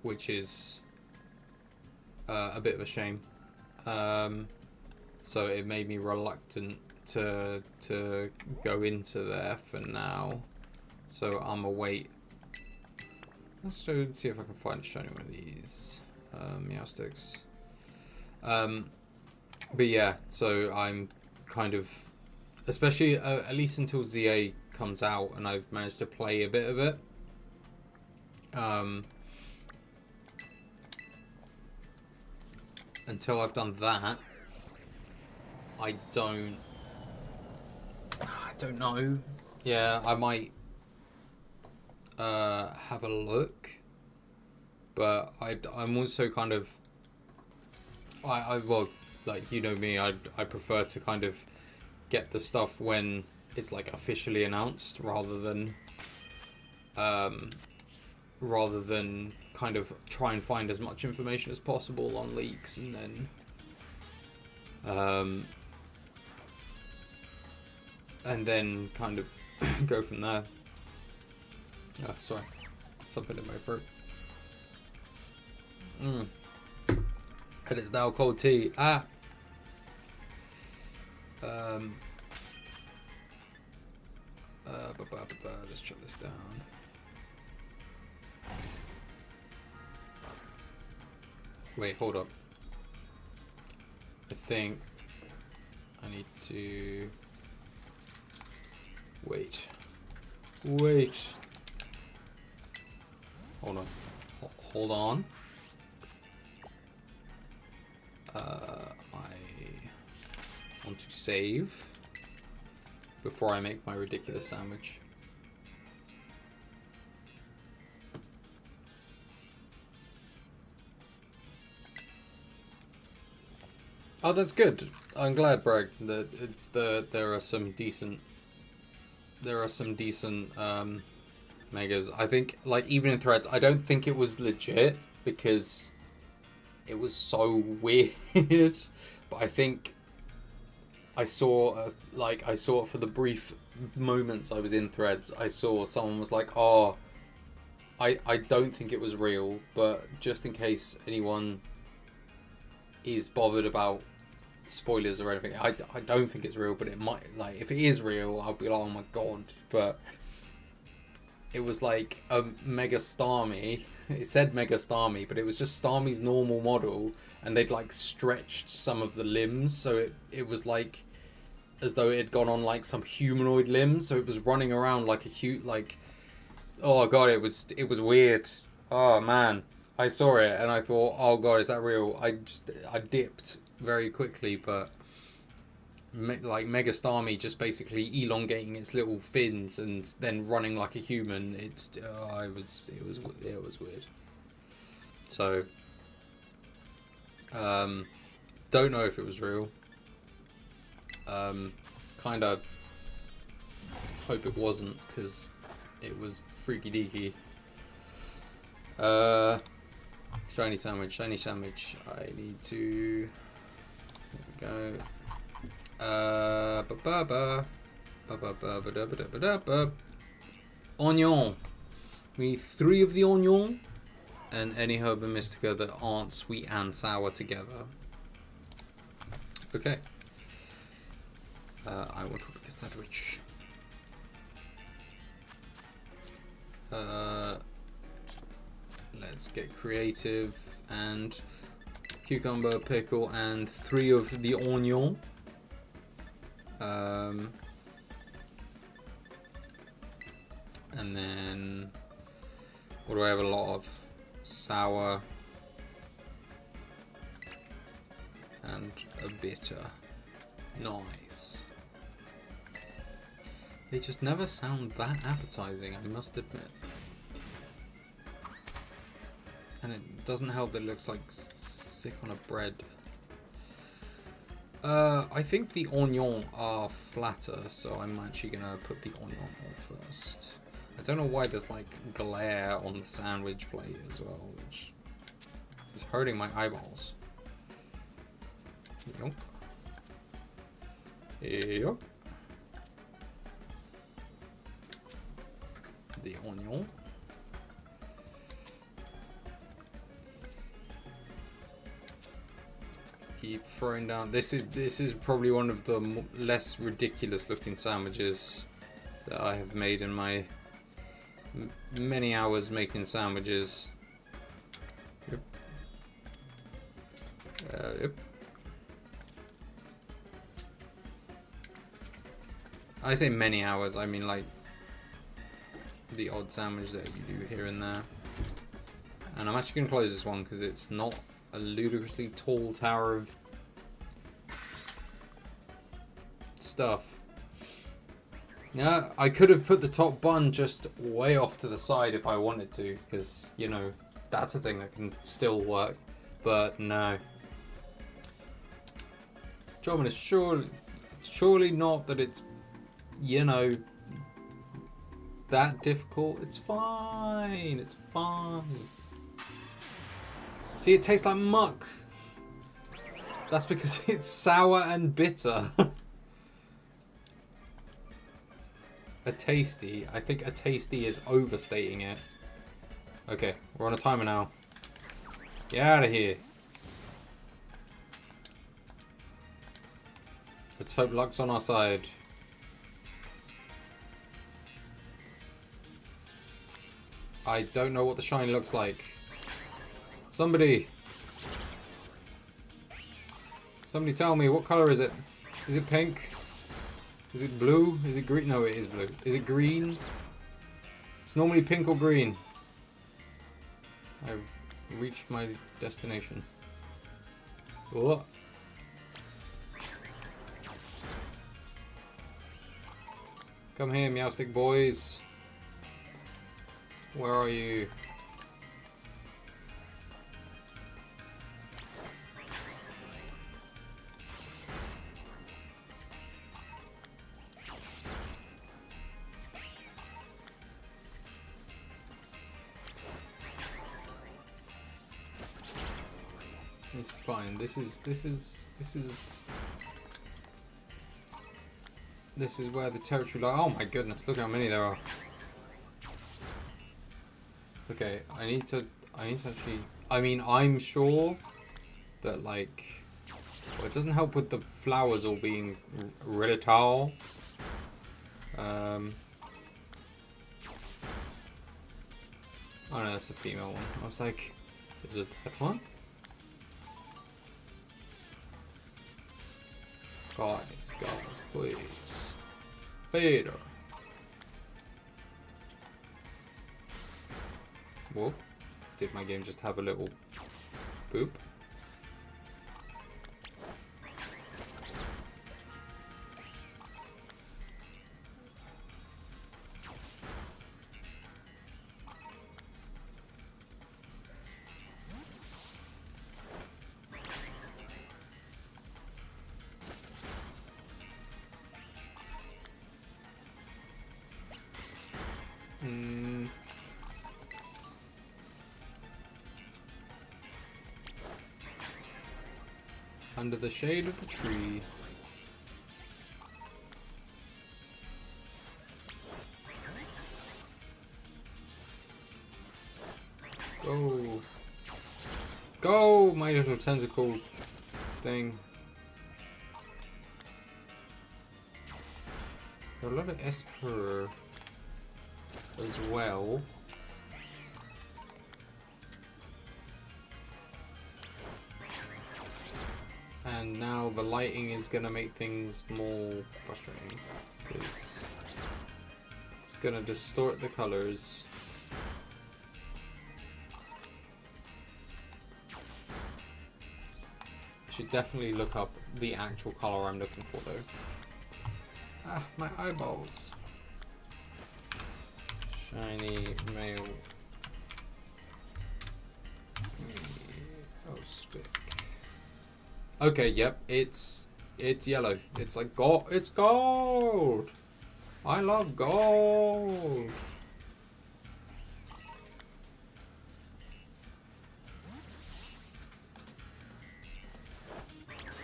Which is a bit of a shame. So it made me reluctant to go into there for now. So I'm gonna wait. Let's see if I can find a shiny one of these meow sticks. But yeah, so I'm kind of, especially at least until ZA comes out and I've managed to play a bit of it. Until I've done that, I don't know. Yeah, I might have a look, but I'm also kind of well, like, you know me, I prefer to kind of get the stuff when it's like officially announced rather than kind of try and find as much information as possible on leaks and then kind of go from there. Oh, sorry, something in my throat. It is now cold tea. Let's shut this down. Wait, hold up. I think I need to wait. Hold on. Hold on. I want to save before I make my ridiculous sandwich. Oh, that's good. I'm glad, Bragg, that there are some decent megas. I think, like, even in threads, I don't think it was legit because it was so weird. But I think I saw it for the brief moments I was in threads. I saw someone was like, "Oh, I don't think it was real, but just in case anyone is bothered about spoilers or anything, I don't think it's real, but it might, like, if it is real, I'll be like, oh my god." But it was like a Mega Starmie. It said Mega Starmie, but it was just Starmie's normal model, and they'd like stretched some of the limbs, so it was like as though it had gone on like some humanoid limbs, so it was running around like a huge, like, oh god, it was weird. Oh man, I saw it and I thought, oh god, is that real? I dipped very quickly, but like Mega Starmie just basically elongating its little fins and then running like a human. It was weird. So don't know if it was real. Kind of hope it wasn't, because it was freaky deaky. Shiny sandwich. I need to. There we go. Onion. We need 3 of the onion and any herb and mystica that aren't sweet and sour together. Okay. I want to make a sandwich. Let's get creative and cucumber, pickle, and 3 of the onion. And then what do I have a lot of? Sour and a bitter. Nice. They just never sound that appetizing, I must admit. And it doesn't help that it looks like sick on a bread. I think the onions are flatter, so I'm actually gonna put the onion on first. I don't know why there's like glare on the sandwich plate as well, which is hurting my eyeballs. Yup. Yup. The onion. keep throwing down. This is probably one of the less ridiculous looking sandwiches that I have made in my many hours making sandwiches. Yep. Yep. I say many hours, I mean like the odd sandwich that you do here and there. And I'm actually going to close this one because it's not a ludicrously tall tower of stuff. Yeah, I could have put the top bun just way off to the side if I wanted to, because, you know, that's a thing that can still work. But no. John, is surely not that it's, you know, that difficult. It's fine. It's fine. See, it tastes like muck. That's because it's sour and bitter. A tasty. I think a tasty is overstating it. Okay, we're on a timer now. Get out of here. Let's hope luck's on our side. I don't know what the shine looks like. Somebody tell me, what color is it? Is it pink? Is it blue? Is it green? No, it is blue. Is it green? It's normally pink or green. I've reached my destination. Oh. Come here, Meowstick boys. Where are you? This is fine. This is where the territory lies. Oh my goodness, look how many there are. Okay, I need to actually, I mean, I'm sure that, like, well, it doesn't help with the flowers all being really tall. Oh no, that's a female one. I was like, is it that one? Guys, please. Peter. Whoa. Did my game just have a little boop? Under the shade of the tree. Go. Go, my little tentacle thing. There are a lot of Esper as well. And now the lighting is going to make things more frustrating, because it's going to distort the colors. I should definitely look up the actual color I'm looking for though. Ah, my eyeballs. Shiny male. Oh, stick. Okay, yep, it's yellow. It's like gold. It's gold. I love gold.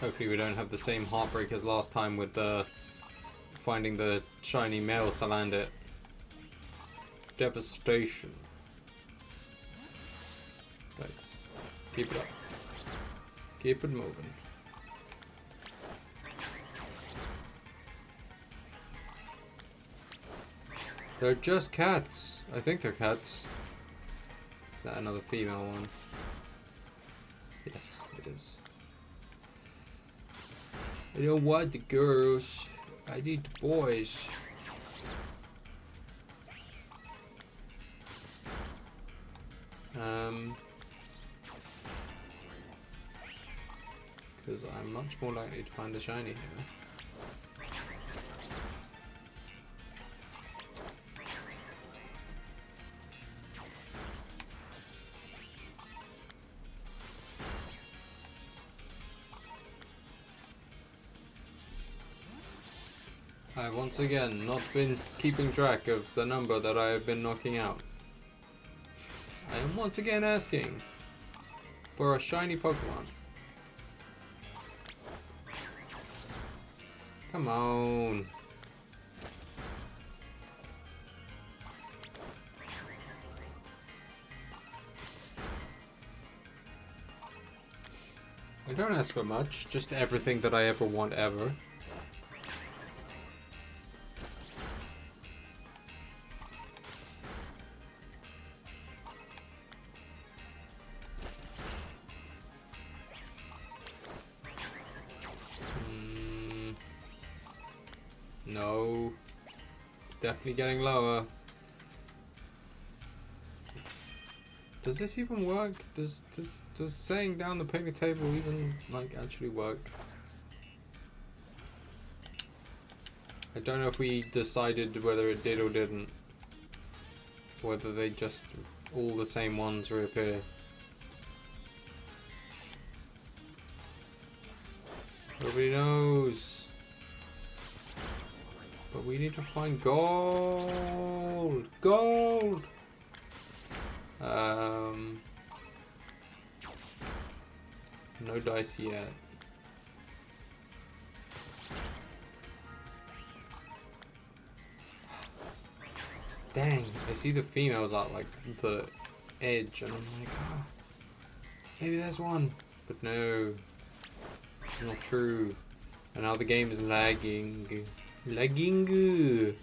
Hopefully we don't have the same heartbreak as last time with the finding the shiny male Salandit. Devastation. Guys, keep it up. Keep it moving. They're just cats. I think they're cats. Is that another female one? Yes, it is. I don't want the girls. I need the boys. Because I'm much more likely to find the shiny here. I have once again not been keeping track of the number that I have been knocking out. I am once again asking for a shiny Pokemon. Come on. I don't ask for much, just everything that I ever want ever. No. It's definitely getting lower. Does this even work? Does saying down the picnic table even like actually work? I don't know if we decided whether it did or didn't. Whether they just all the same ones reappear. Nobody knows. But we need to find gold! Gold! No dice yet. Dang, I see the females at like the edge and I'm like, ah, maybe there's one. But no, it's not true. And now the game is lagging. Lagging.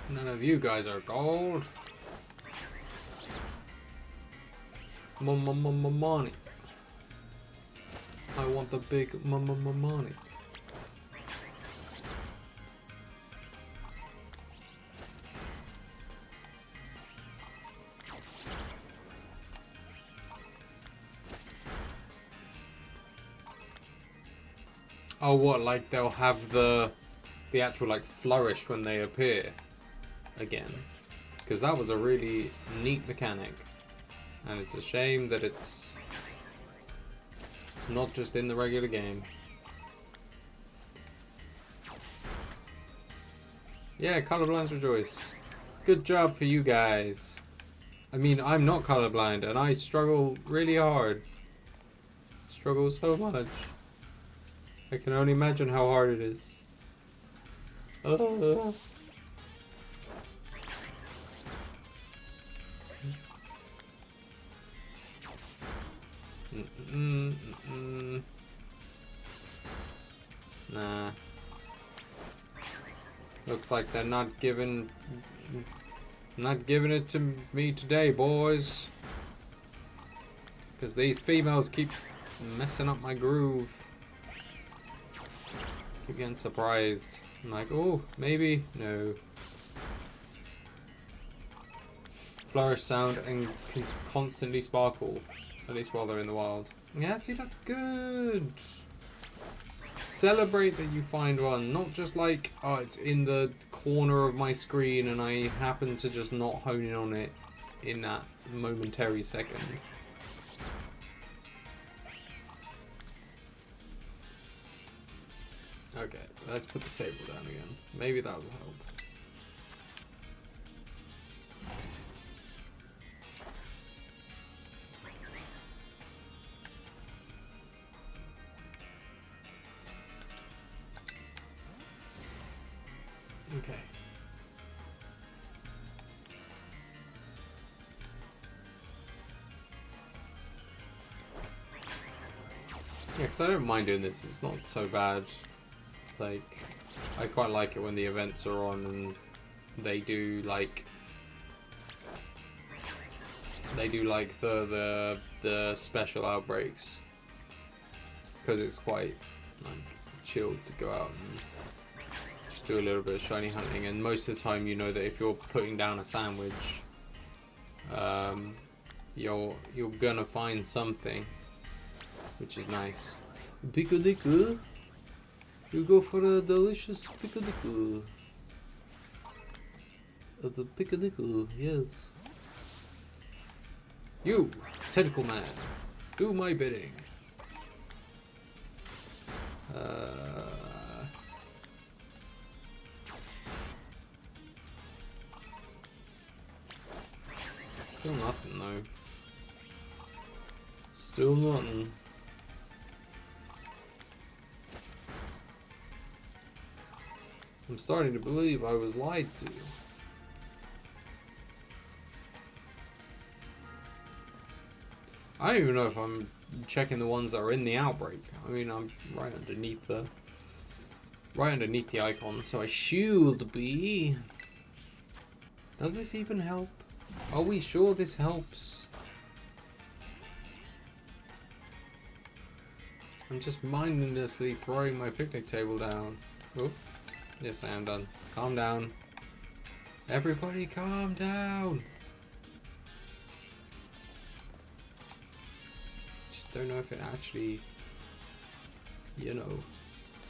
None of you guys are gold. Money. I want the big money. Oh, what? Like they'll have the actual like flourish when they appear again, because that was a really neat mechanic, and it's a shame that it's not just in the regular game. Yeah, colorblind rejoice. Good job for you guys. I mean, I'm not colorblind, and I struggle really hard. Struggle so much. I can only imagine how hard it is. Nah. Looks like they're not giving it to me today, boys. Because these females keep messing up my groove. Keep getting surprised. I'm like, oh, maybe, no. Flourish sound and can constantly sparkle. At least while they're in the wild. Yeah, see, that's good. Celebrate that you find one. Not just like, oh, it's in the corner of my screen and I happen to just not hone in on it in that momentary second. Okay, let's put the table down again. Maybe that'll help. Okay. Yeah, because I don't mind doing this. It's not so bad. Like, I quite like it when the events are on and they do like the special outbreaks, because it's quite like chilled to go out and just do a little bit of shiny hunting. And most of the time, you know that if you're putting down a sandwich, you're gonna find something, which is nice. Pickle-dickle. You go for a delicious pickle-dickle. The pickle-dickle, yes. You, tentacle man, do my bidding. Still nothing though. Still nothing. I'm starting to believe I was lied to. I don't even know if I'm checking the ones that are in the outbreak. I mean, I'm right underneath the icon, so I should be. Does this even help? Are we sure this helps? I'm just mindlessly throwing my picnic table down. Oh, yes, I am done. Calm down. Everybody calm down. Just don't know if it actually, you know,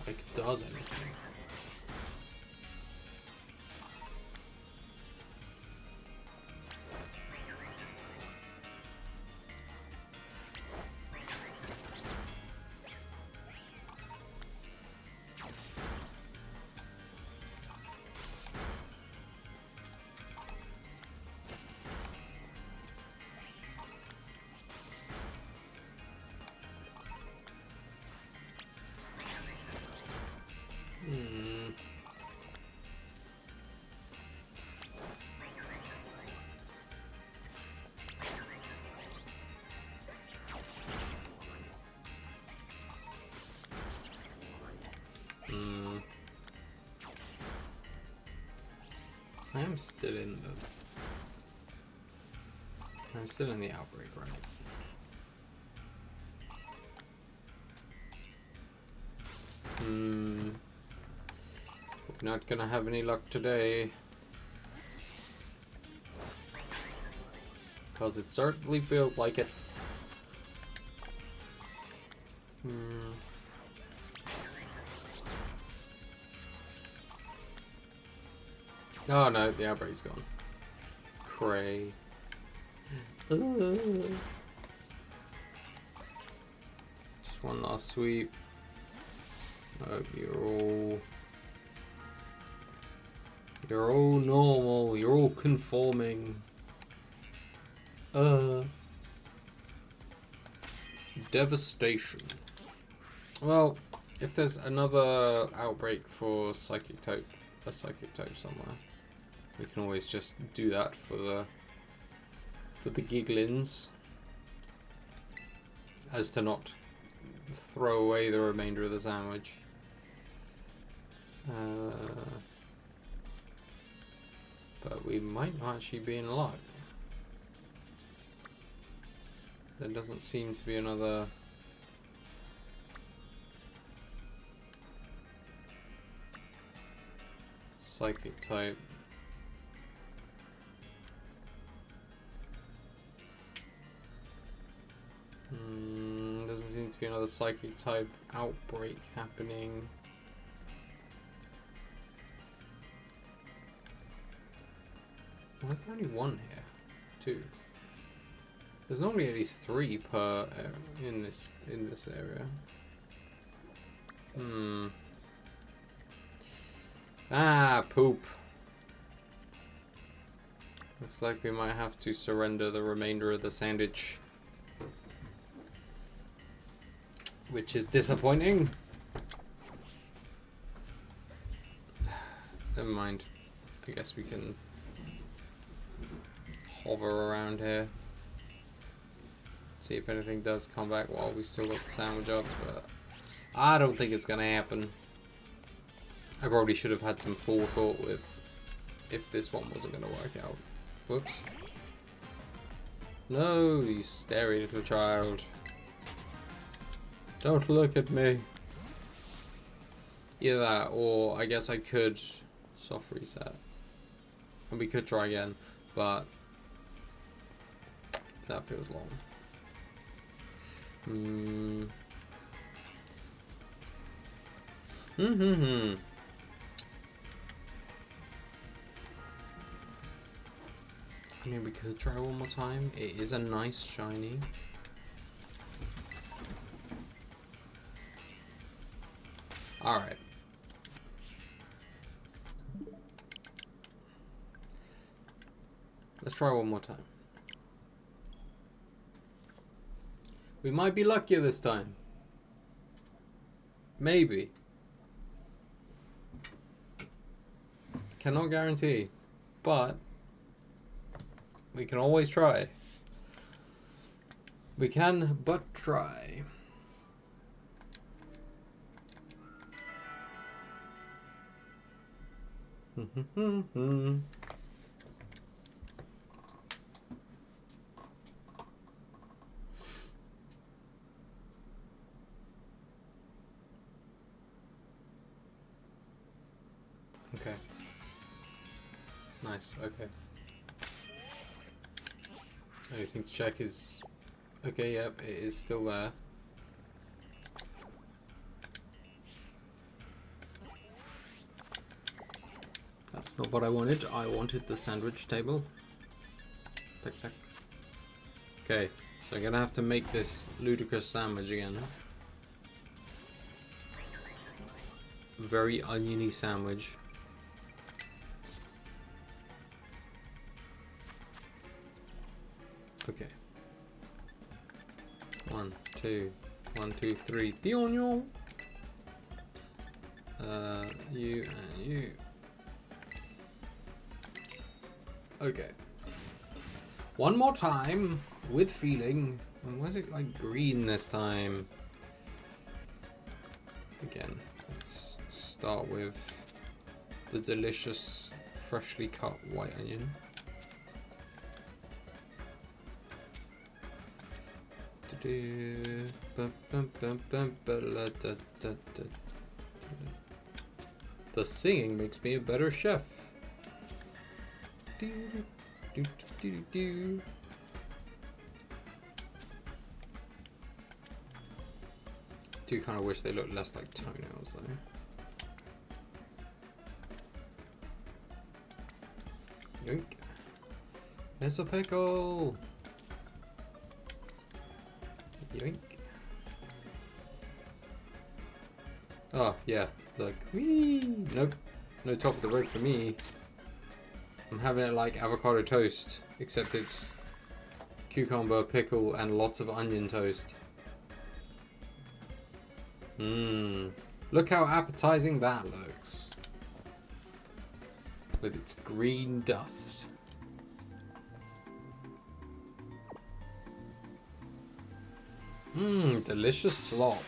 like does anything. I'm still in the outbreak, right? Not gonna have any luck today. Because it certainly feels like it. Oh no, the outbreak's gone. Cray. Just one last sweep. Oh, you're all normal. You're all conforming. Devastation. Well, if there's another outbreak for a psychic type somewhere, we can always just do that for the giglins, as to not throw away the remainder of the sandwich. But we might not actually be in luck. There doesn't seem to be another psychic type. Doesn't seem to be another psychic type outbreak happening. Why is there only one here? Two. There's normally at least 3 per in this area. Ah, poop. Looks like we might have to surrender the remainder of the sandwich, which is disappointing. Never mind. I guess we can hover around here. See if anything does come back while we still got the sandwich up, but I don't think it's gonna happen. I probably should have had some forethought with if this one wasn't gonna work out. Whoops. No, you scary little child. Don't look at me. Either that, or I guess I could soft reset. And we could try again, but that feels long. I mean, we could try one more time. It is a nice shiny. Alright. Let's try one more time. We might be luckier this time. Maybe. Cannot guarantee. But we can always try. We can but try. Okay. Nice, okay. Only thing to check is... Okay, yep, it is still there. That's not what I wanted. I wanted the sandwich table. Peck, peck. Okay, so I'm gonna have to make this ludicrous sandwich again. Very oniony sandwich. Okay. 1, 2, 1, 2, 3. The onion. You and you. Okay. One more time with feeling. And was it like green this time? Again, let's start with the delicious, freshly cut white onion. The singing makes me a better chef. Do kind of wish they looked less like toenails though. Yoink. It's a pickle. Yoink. Oh, yeah, look. Whee! Nope. No top of the road for me. I'm having it like avocado toast, except it's cucumber, pickle, and lots of onion toast. Mmm. Look how appetizing that looks. With its green dust. Mmm, delicious slop.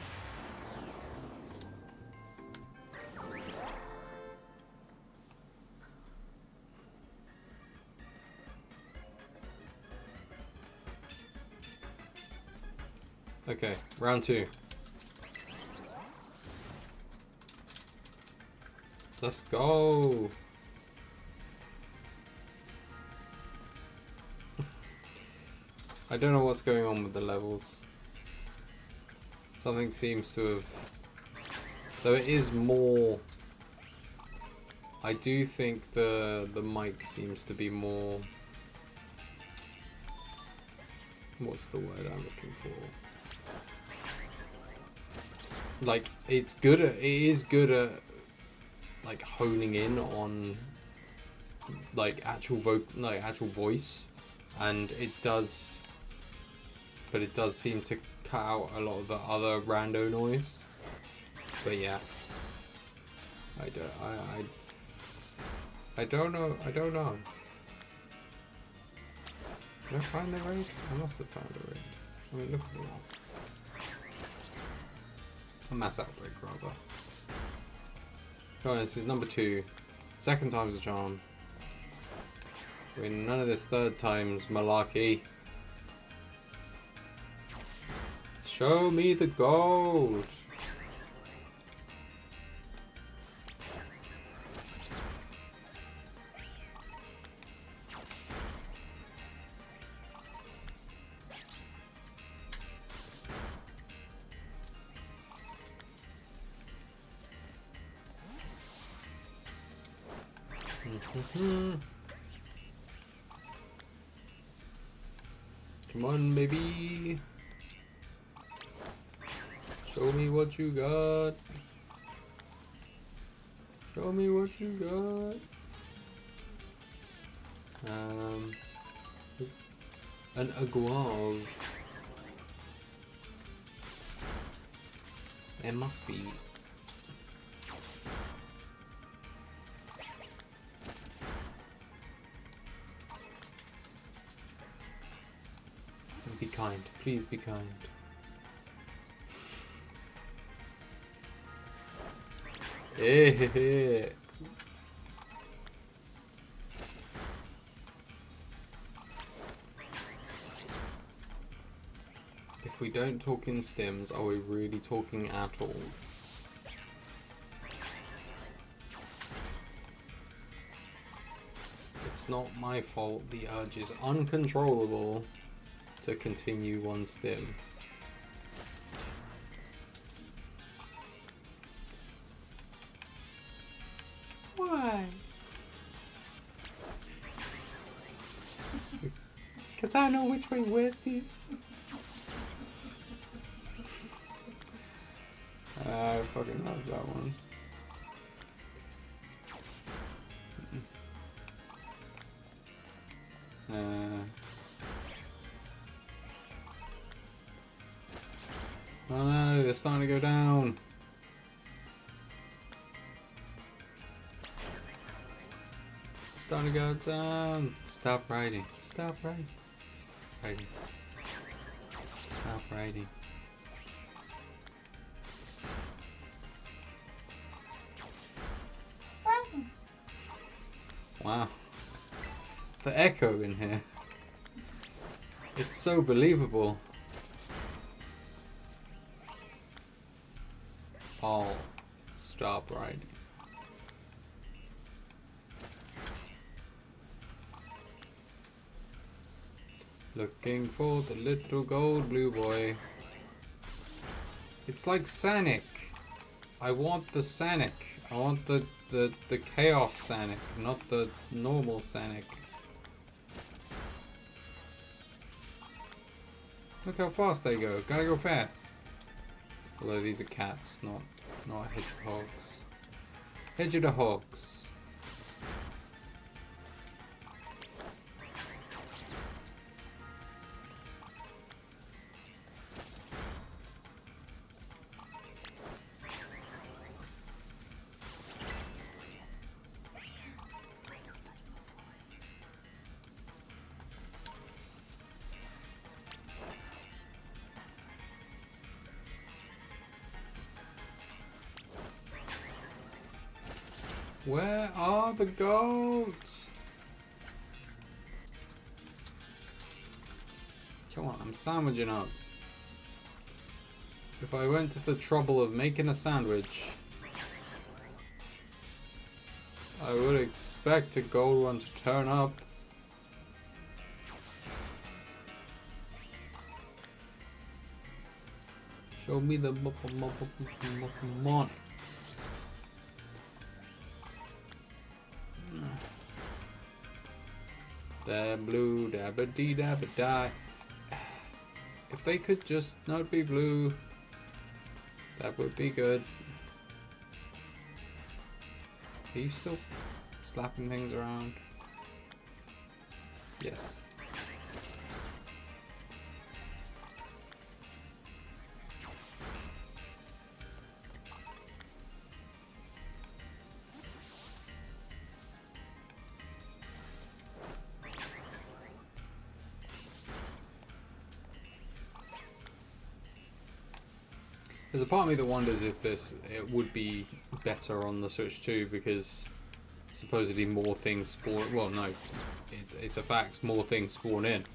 Okay, round 2. Let's go. I don't know what's going on with the levels. Something seems to have... Though it is more... I do think the mic seems to be more... What's the word I'm looking for? Like, it's good at... It is good at... Like, honing in on... Like, actual voice. And it does... But it does seem to cut out a lot of the other rando noise. But yeah. I don't know. I don't know. Did I find the raid? I must have found a raid. I mean, look at the map. A mass outbreak, rather. Oh, this is number 2. Second time's a charm. I mean, none of this third time's malarkey. Show me the gold! Come on, baby. Show me what you got. Show me what you got. An agave. It must be. Be kind. Please be kind. If we don't talk in stims, are we really talking at all? It's not my fault the urge is uncontrollable to continue one stim. Why? Because I know which way west is. I fucking love that one. Oh no, they're starting to go down. Starting to go down. Stop riding. Stop riding. Stop riding. Stop riding. Wow. The echo in here. It's so believable. I'll stop riding. Looking for the little gold blue boy. It's like Sanic. I want the Sanic. I want the Chaos Sanic, not the normal Sanic. Look how fast they go. Gotta go fast. Although these are cats, not hedgehogs. Hedgehogs. Where are the goats? Come on, I'm sandwiching up. If I went to the trouble of making a sandwich, I would expect a gold one to turn up. Show me the money. They're blue, dabba dee dabba die. If they could just not be blue, that would be good. Are you still slapping things around? Yes. There's a part of me that wonders if it would be better on the Switch 2 because supposedly more things spawn. Well, no, it's a fact. More things spawn in.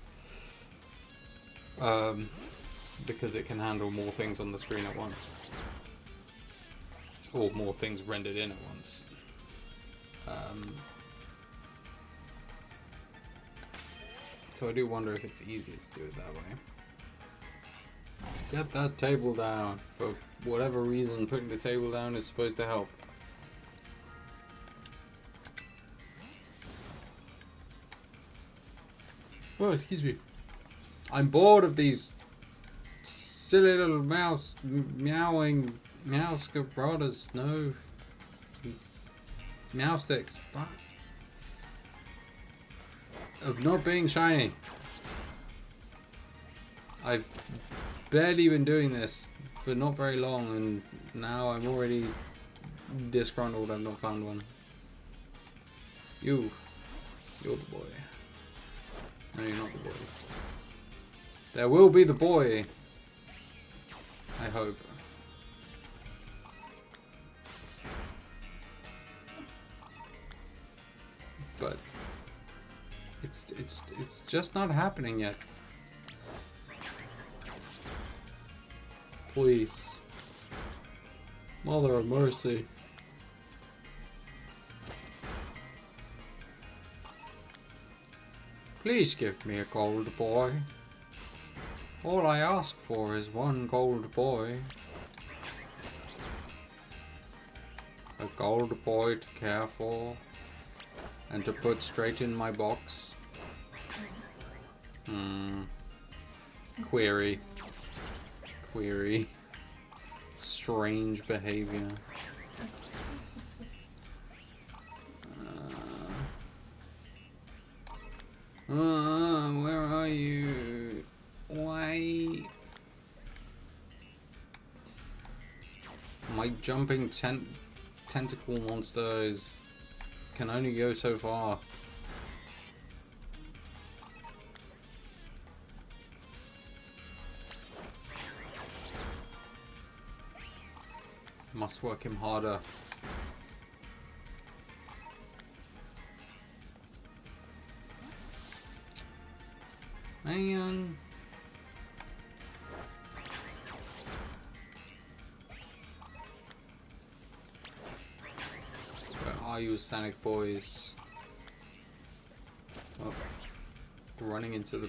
Because it can handle more things on the screen at once, or more things rendered in at once. So I do wonder if it's easier to do it that way. Get that table down. For whatever reason, putting the table down is supposed to help. Oh, excuse me. I'm bored of these silly little meowing mouse brothers. No. Meow sticks. Fuck. Of not being shiny. I've barely been doing this for not very long, and now I'm already disgruntled I've not found one. You're the boy. No, you're not the boy. There will be the boy. I hope. But it's just not happening yet. Please. Mother of mercy. Please give me a gold boy. All I ask for is one gold boy. A gold boy to care for and to put straight in my box. Query. Strange behavior. Where are you? Why? My jumping tentacle monsters can only go so far. Must work him harder. Man. Where are you, Sonic boys? Oh, running into the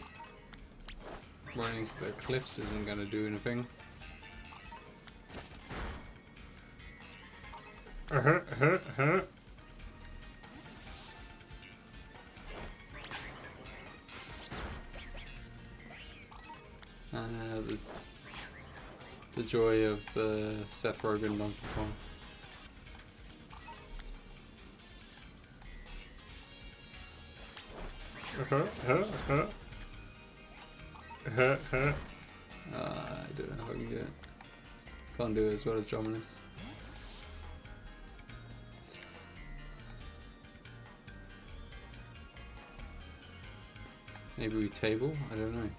cliffs isn't gonna do anything. The joy of the Seth Rogen Donkey Kong. I don't know if I can do it. Can't do it as well as Jominus. Maybe we table? I don't know.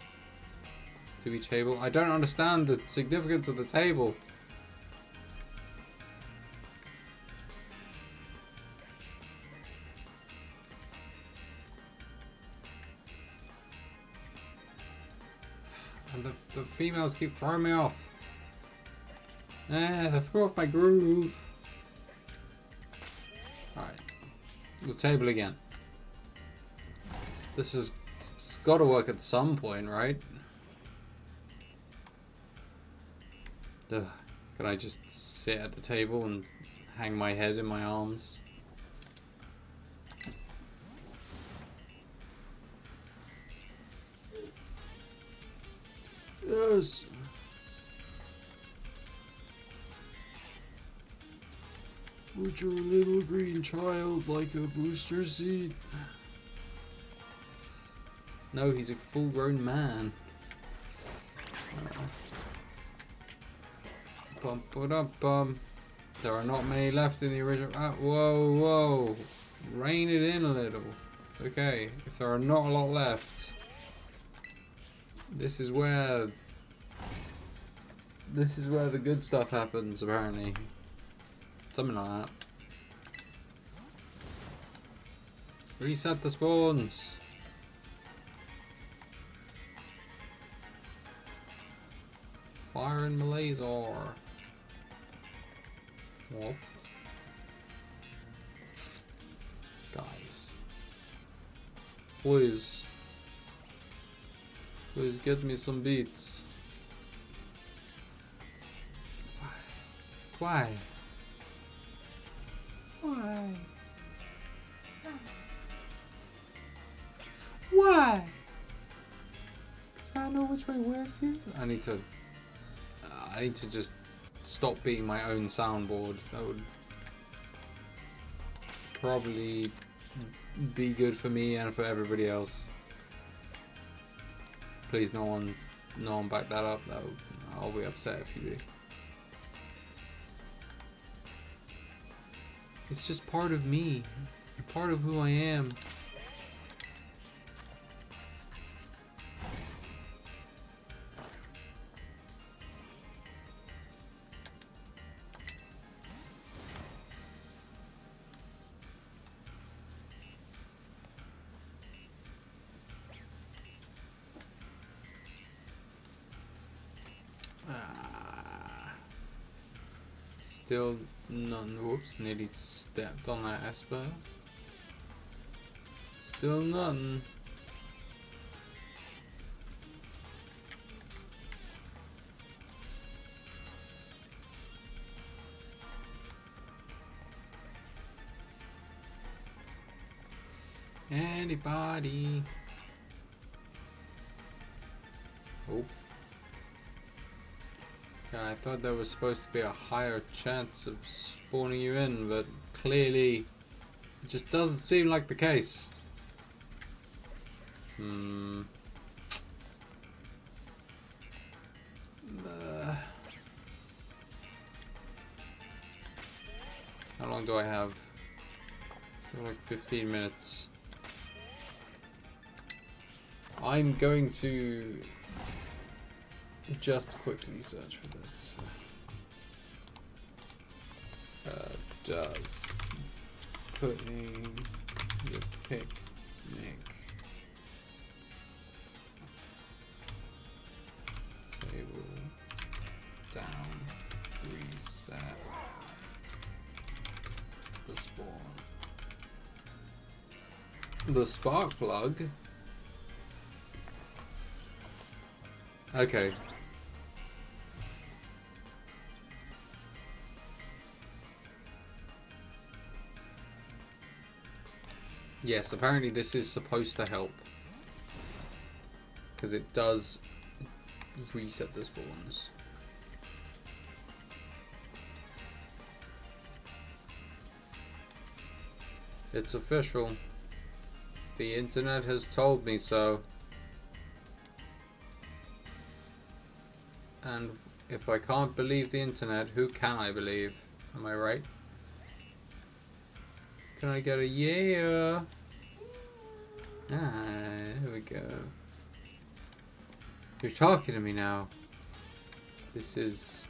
Do we table? I don't understand the significance of the table. And the females keep throwing me off. They threw off my groove. Alright. We'll table again. This has got to work at some point, right? Ugh. Can I just sit at the table and hang my head in my arms? Yes. Would your little green child like a booster seat? No, he's a full-grown man. Bum, ba, bum. There are not many left in the original. Whoa. Rein it in a little. Okay, if there are not a lot left, this is where This is where the good stuff happens, apparently. Something like that. Reset the spawns. Fire in the laser. Whoop. Guys. Please. Please get me some beats. Why? Why? Why? Cause I know which way west is. I need to just stop being my own soundboard. That would probably be good for me and for everybody else. Please, no one back that up. I'll be upset if you do. It's just part of me, part of who I am. Still none. Whoops, nearly stepped on that Esper. Still none. Anybody? Oh. Yeah, I thought there was supposed to be a higher chance of spawning you in, but clearly it just doesn't seem like the case. How long do I have? So like 15 minutes. I'm going to just quickly search for this. Does putting your picnic table down reset the spawn? The spark plug? Okay. Yes, apparently this is supposed to help. Because it does reset the spawns. It's official. The internet has told me so. And if I can't believe the internet, who can I believe? Am I right? Can I get a yeah? Ah, there we go. You're talking to me now. This is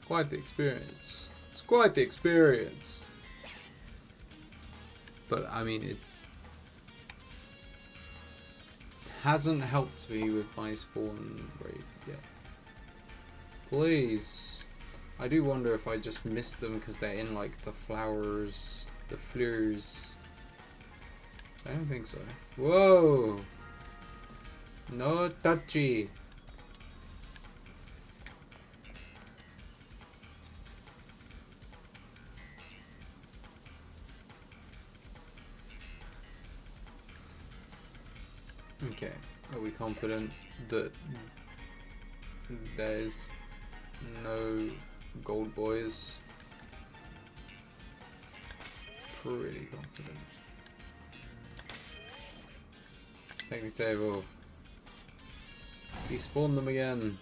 quite the experience. It's quite the experience. But I mean, it hasn't helped me with my spawn rate yet. Please. I do wonder if I just missed them because they're in like the flowers, the fleurs. I don't think so. Whoa! No touchy. Okay, are we confident that there's no gold boys? Pretty confident. Picnic table. Despawn them again.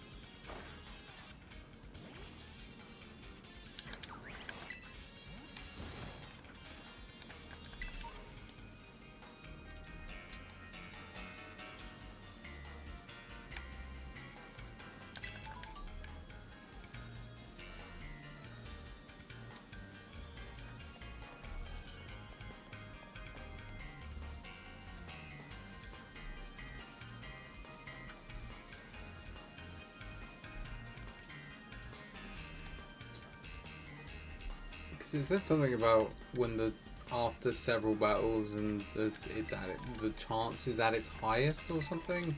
Because it said something about when after several battles and the chance is at its highest or something.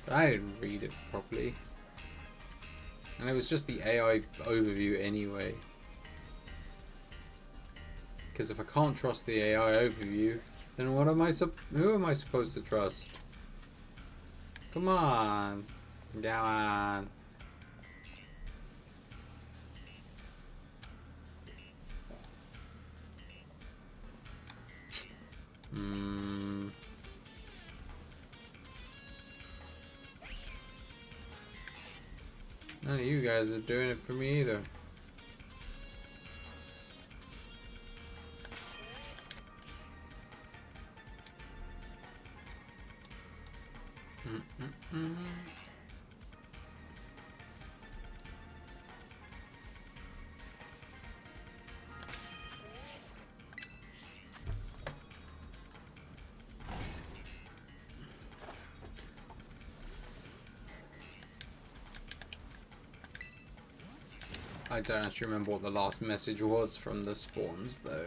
But I didn't read it properly. And it was just the AI overview anyway. Because if I can't trust the AI overview, then who am I supposed to trust? Come on. Come on. None of you guys are doing it for me either. I don't actually remember what the last message was from the spawns, though.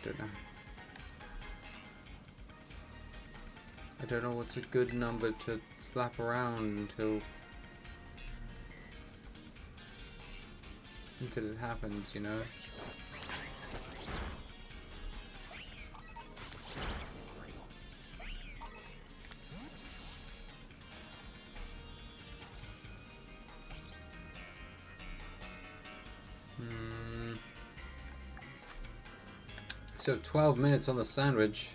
Don't know. I don't know what's a good number to slap around until it happens, you know? So 12 minutes on the sandwich.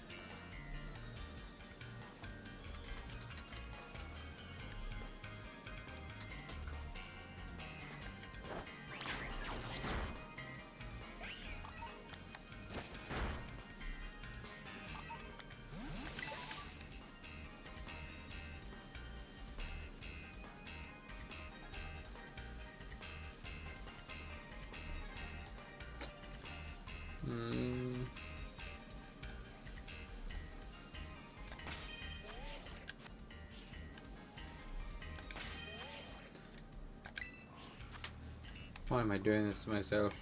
Why am I doing this to myself?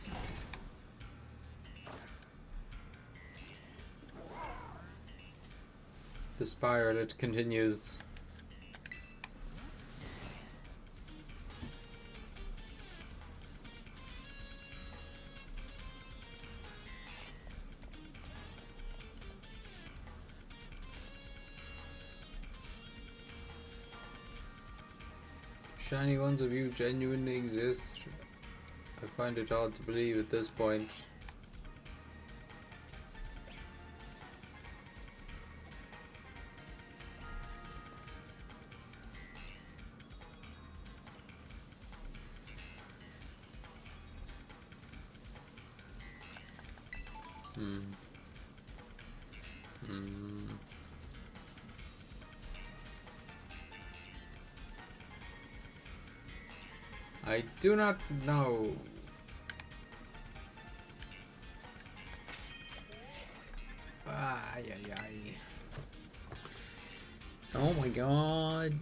The spiral, it continues. Shiny ones of you genuinely exist. I find it hard to believe at this point. I do not know. Ay, ay, ay. Oh my god.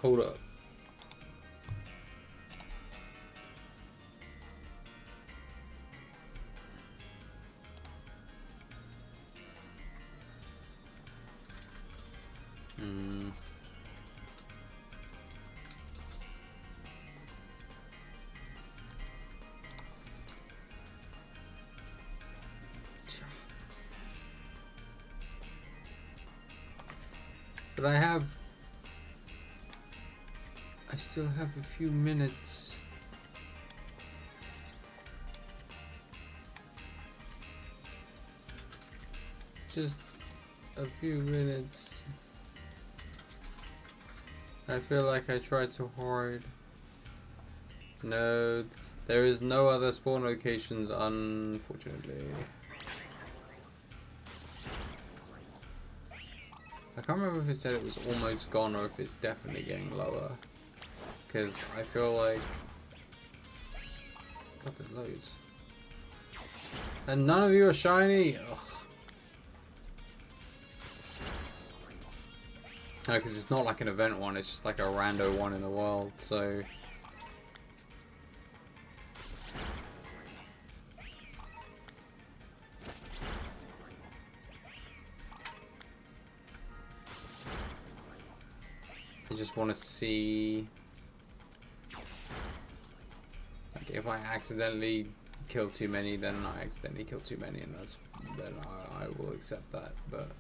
Hold up. But I still have a few minutes. Just a few minutes. I feel like I tried too hard. No, there is no other spawn locations, unfortunately. I can't remember if it said it was almost gone or if it's definitely getting lower. Because I feel like... God, there's loads. And none of you are shiny! Ugh. No, because it's not like an event one, it's just like a rando one in the world, so... I just want to see... Like, if I accidentally kill too many, then I accidentally kill too many, and then I will accept that, but...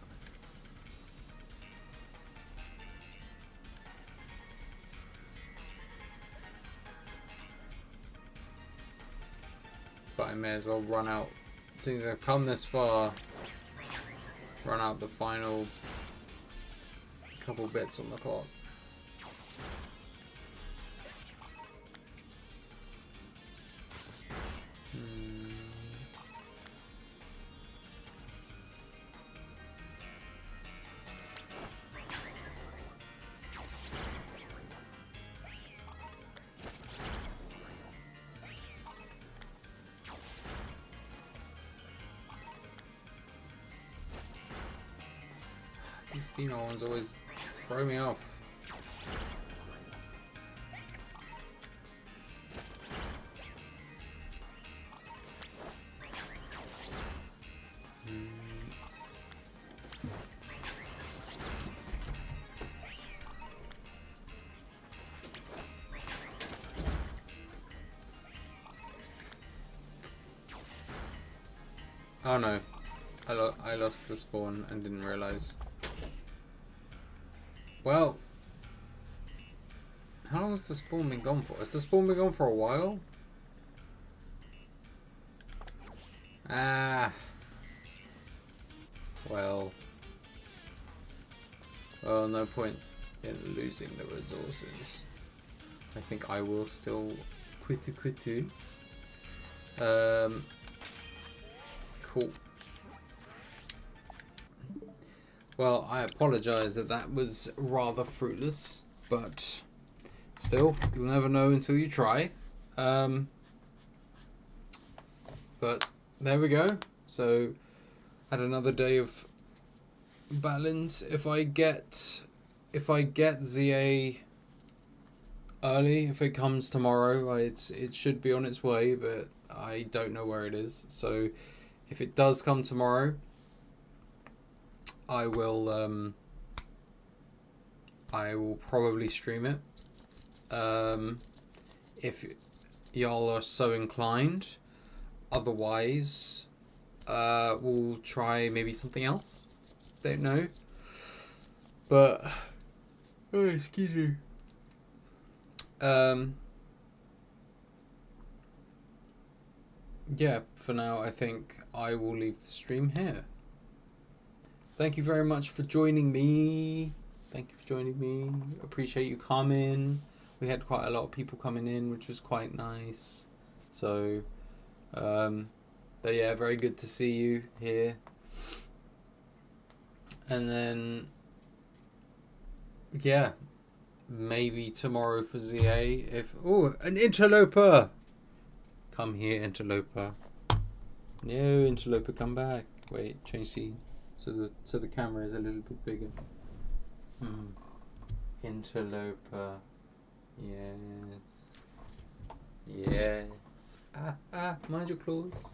But I may as well run out, since I've come this far, run out the final couple bits on the clock. These female ones always throw me off. Oh no, I lost the spawn and didn't realize. Well, how long has the spawn been gone for? Has the spawn been gone for a while? Ah. Well, no point in losing the resources. I think I will still quit. Cool. Well, I apologise that was rather fruitless, but still, you'll never know until you try. But there we go. So, had another day of balance. If I get ZA early, if it comes tomorrow, it should be on its way, but I don't know where it is. So, if it does come tomorrow, I will probably stream it. If y'all are so inclined. Otherwise, we'll try maybe something else. Don't know. But oh, excuse me. Yeah, for now I think I will leave the stream here. Thank you very much for joining me. Appreciate you coming. We had quite a lot of people coming in, which was quite nice. So, but yeah, very good to see you here. And then, yeah, maybe tomorrow for ZA. Oh, an interloper! Come here, interloper. No, interloper, come back. Wait, change scene. So the camera is a little bit bigger. Interloper. Yes. Yes. Mind your claws.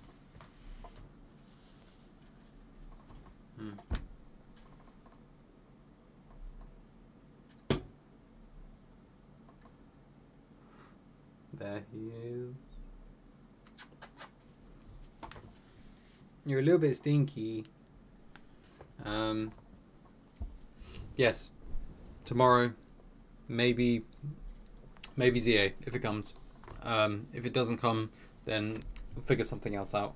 There he is. You're a little bit stinky. Yes. Tomorrow, maybe ZA if it comes. If it doesn't come, then we'll figure something else out.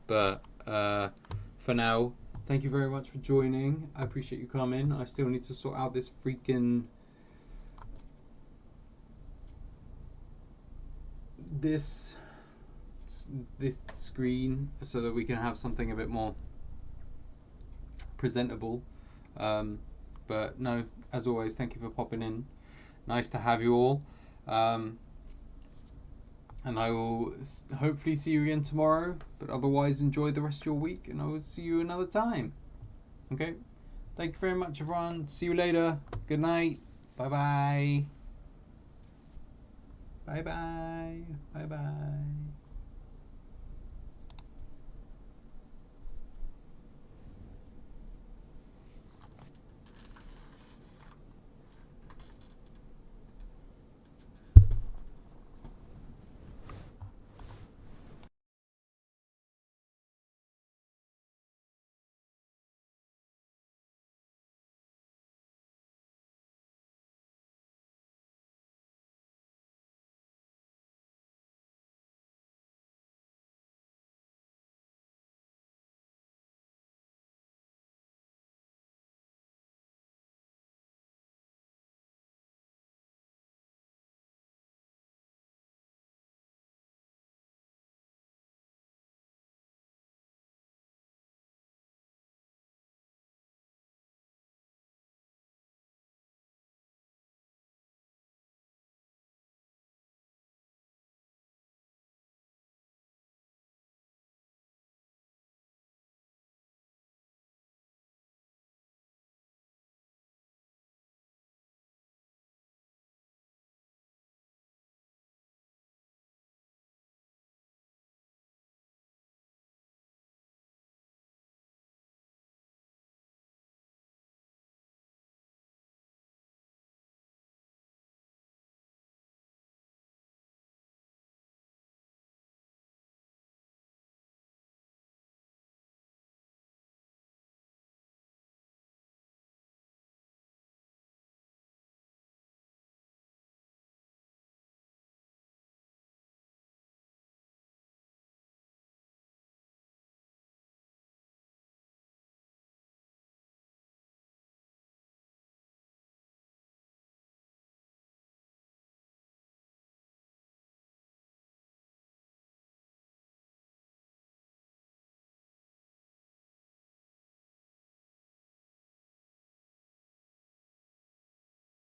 But for now, thank you very much for joining. I appreciate you coming. I still need to sort out this freaking this screen so that we can have something a bit more presentable. But no, as always, thank you for popping in. Nice to have you all. And I will hopefully see you again tomorrow. But otherwise, enjoy the rest of your week, and I will see you another time. Okay? Thank you very much, everyone. See you later. Good night. Bye-bye. Bye-bye. Bye-bye.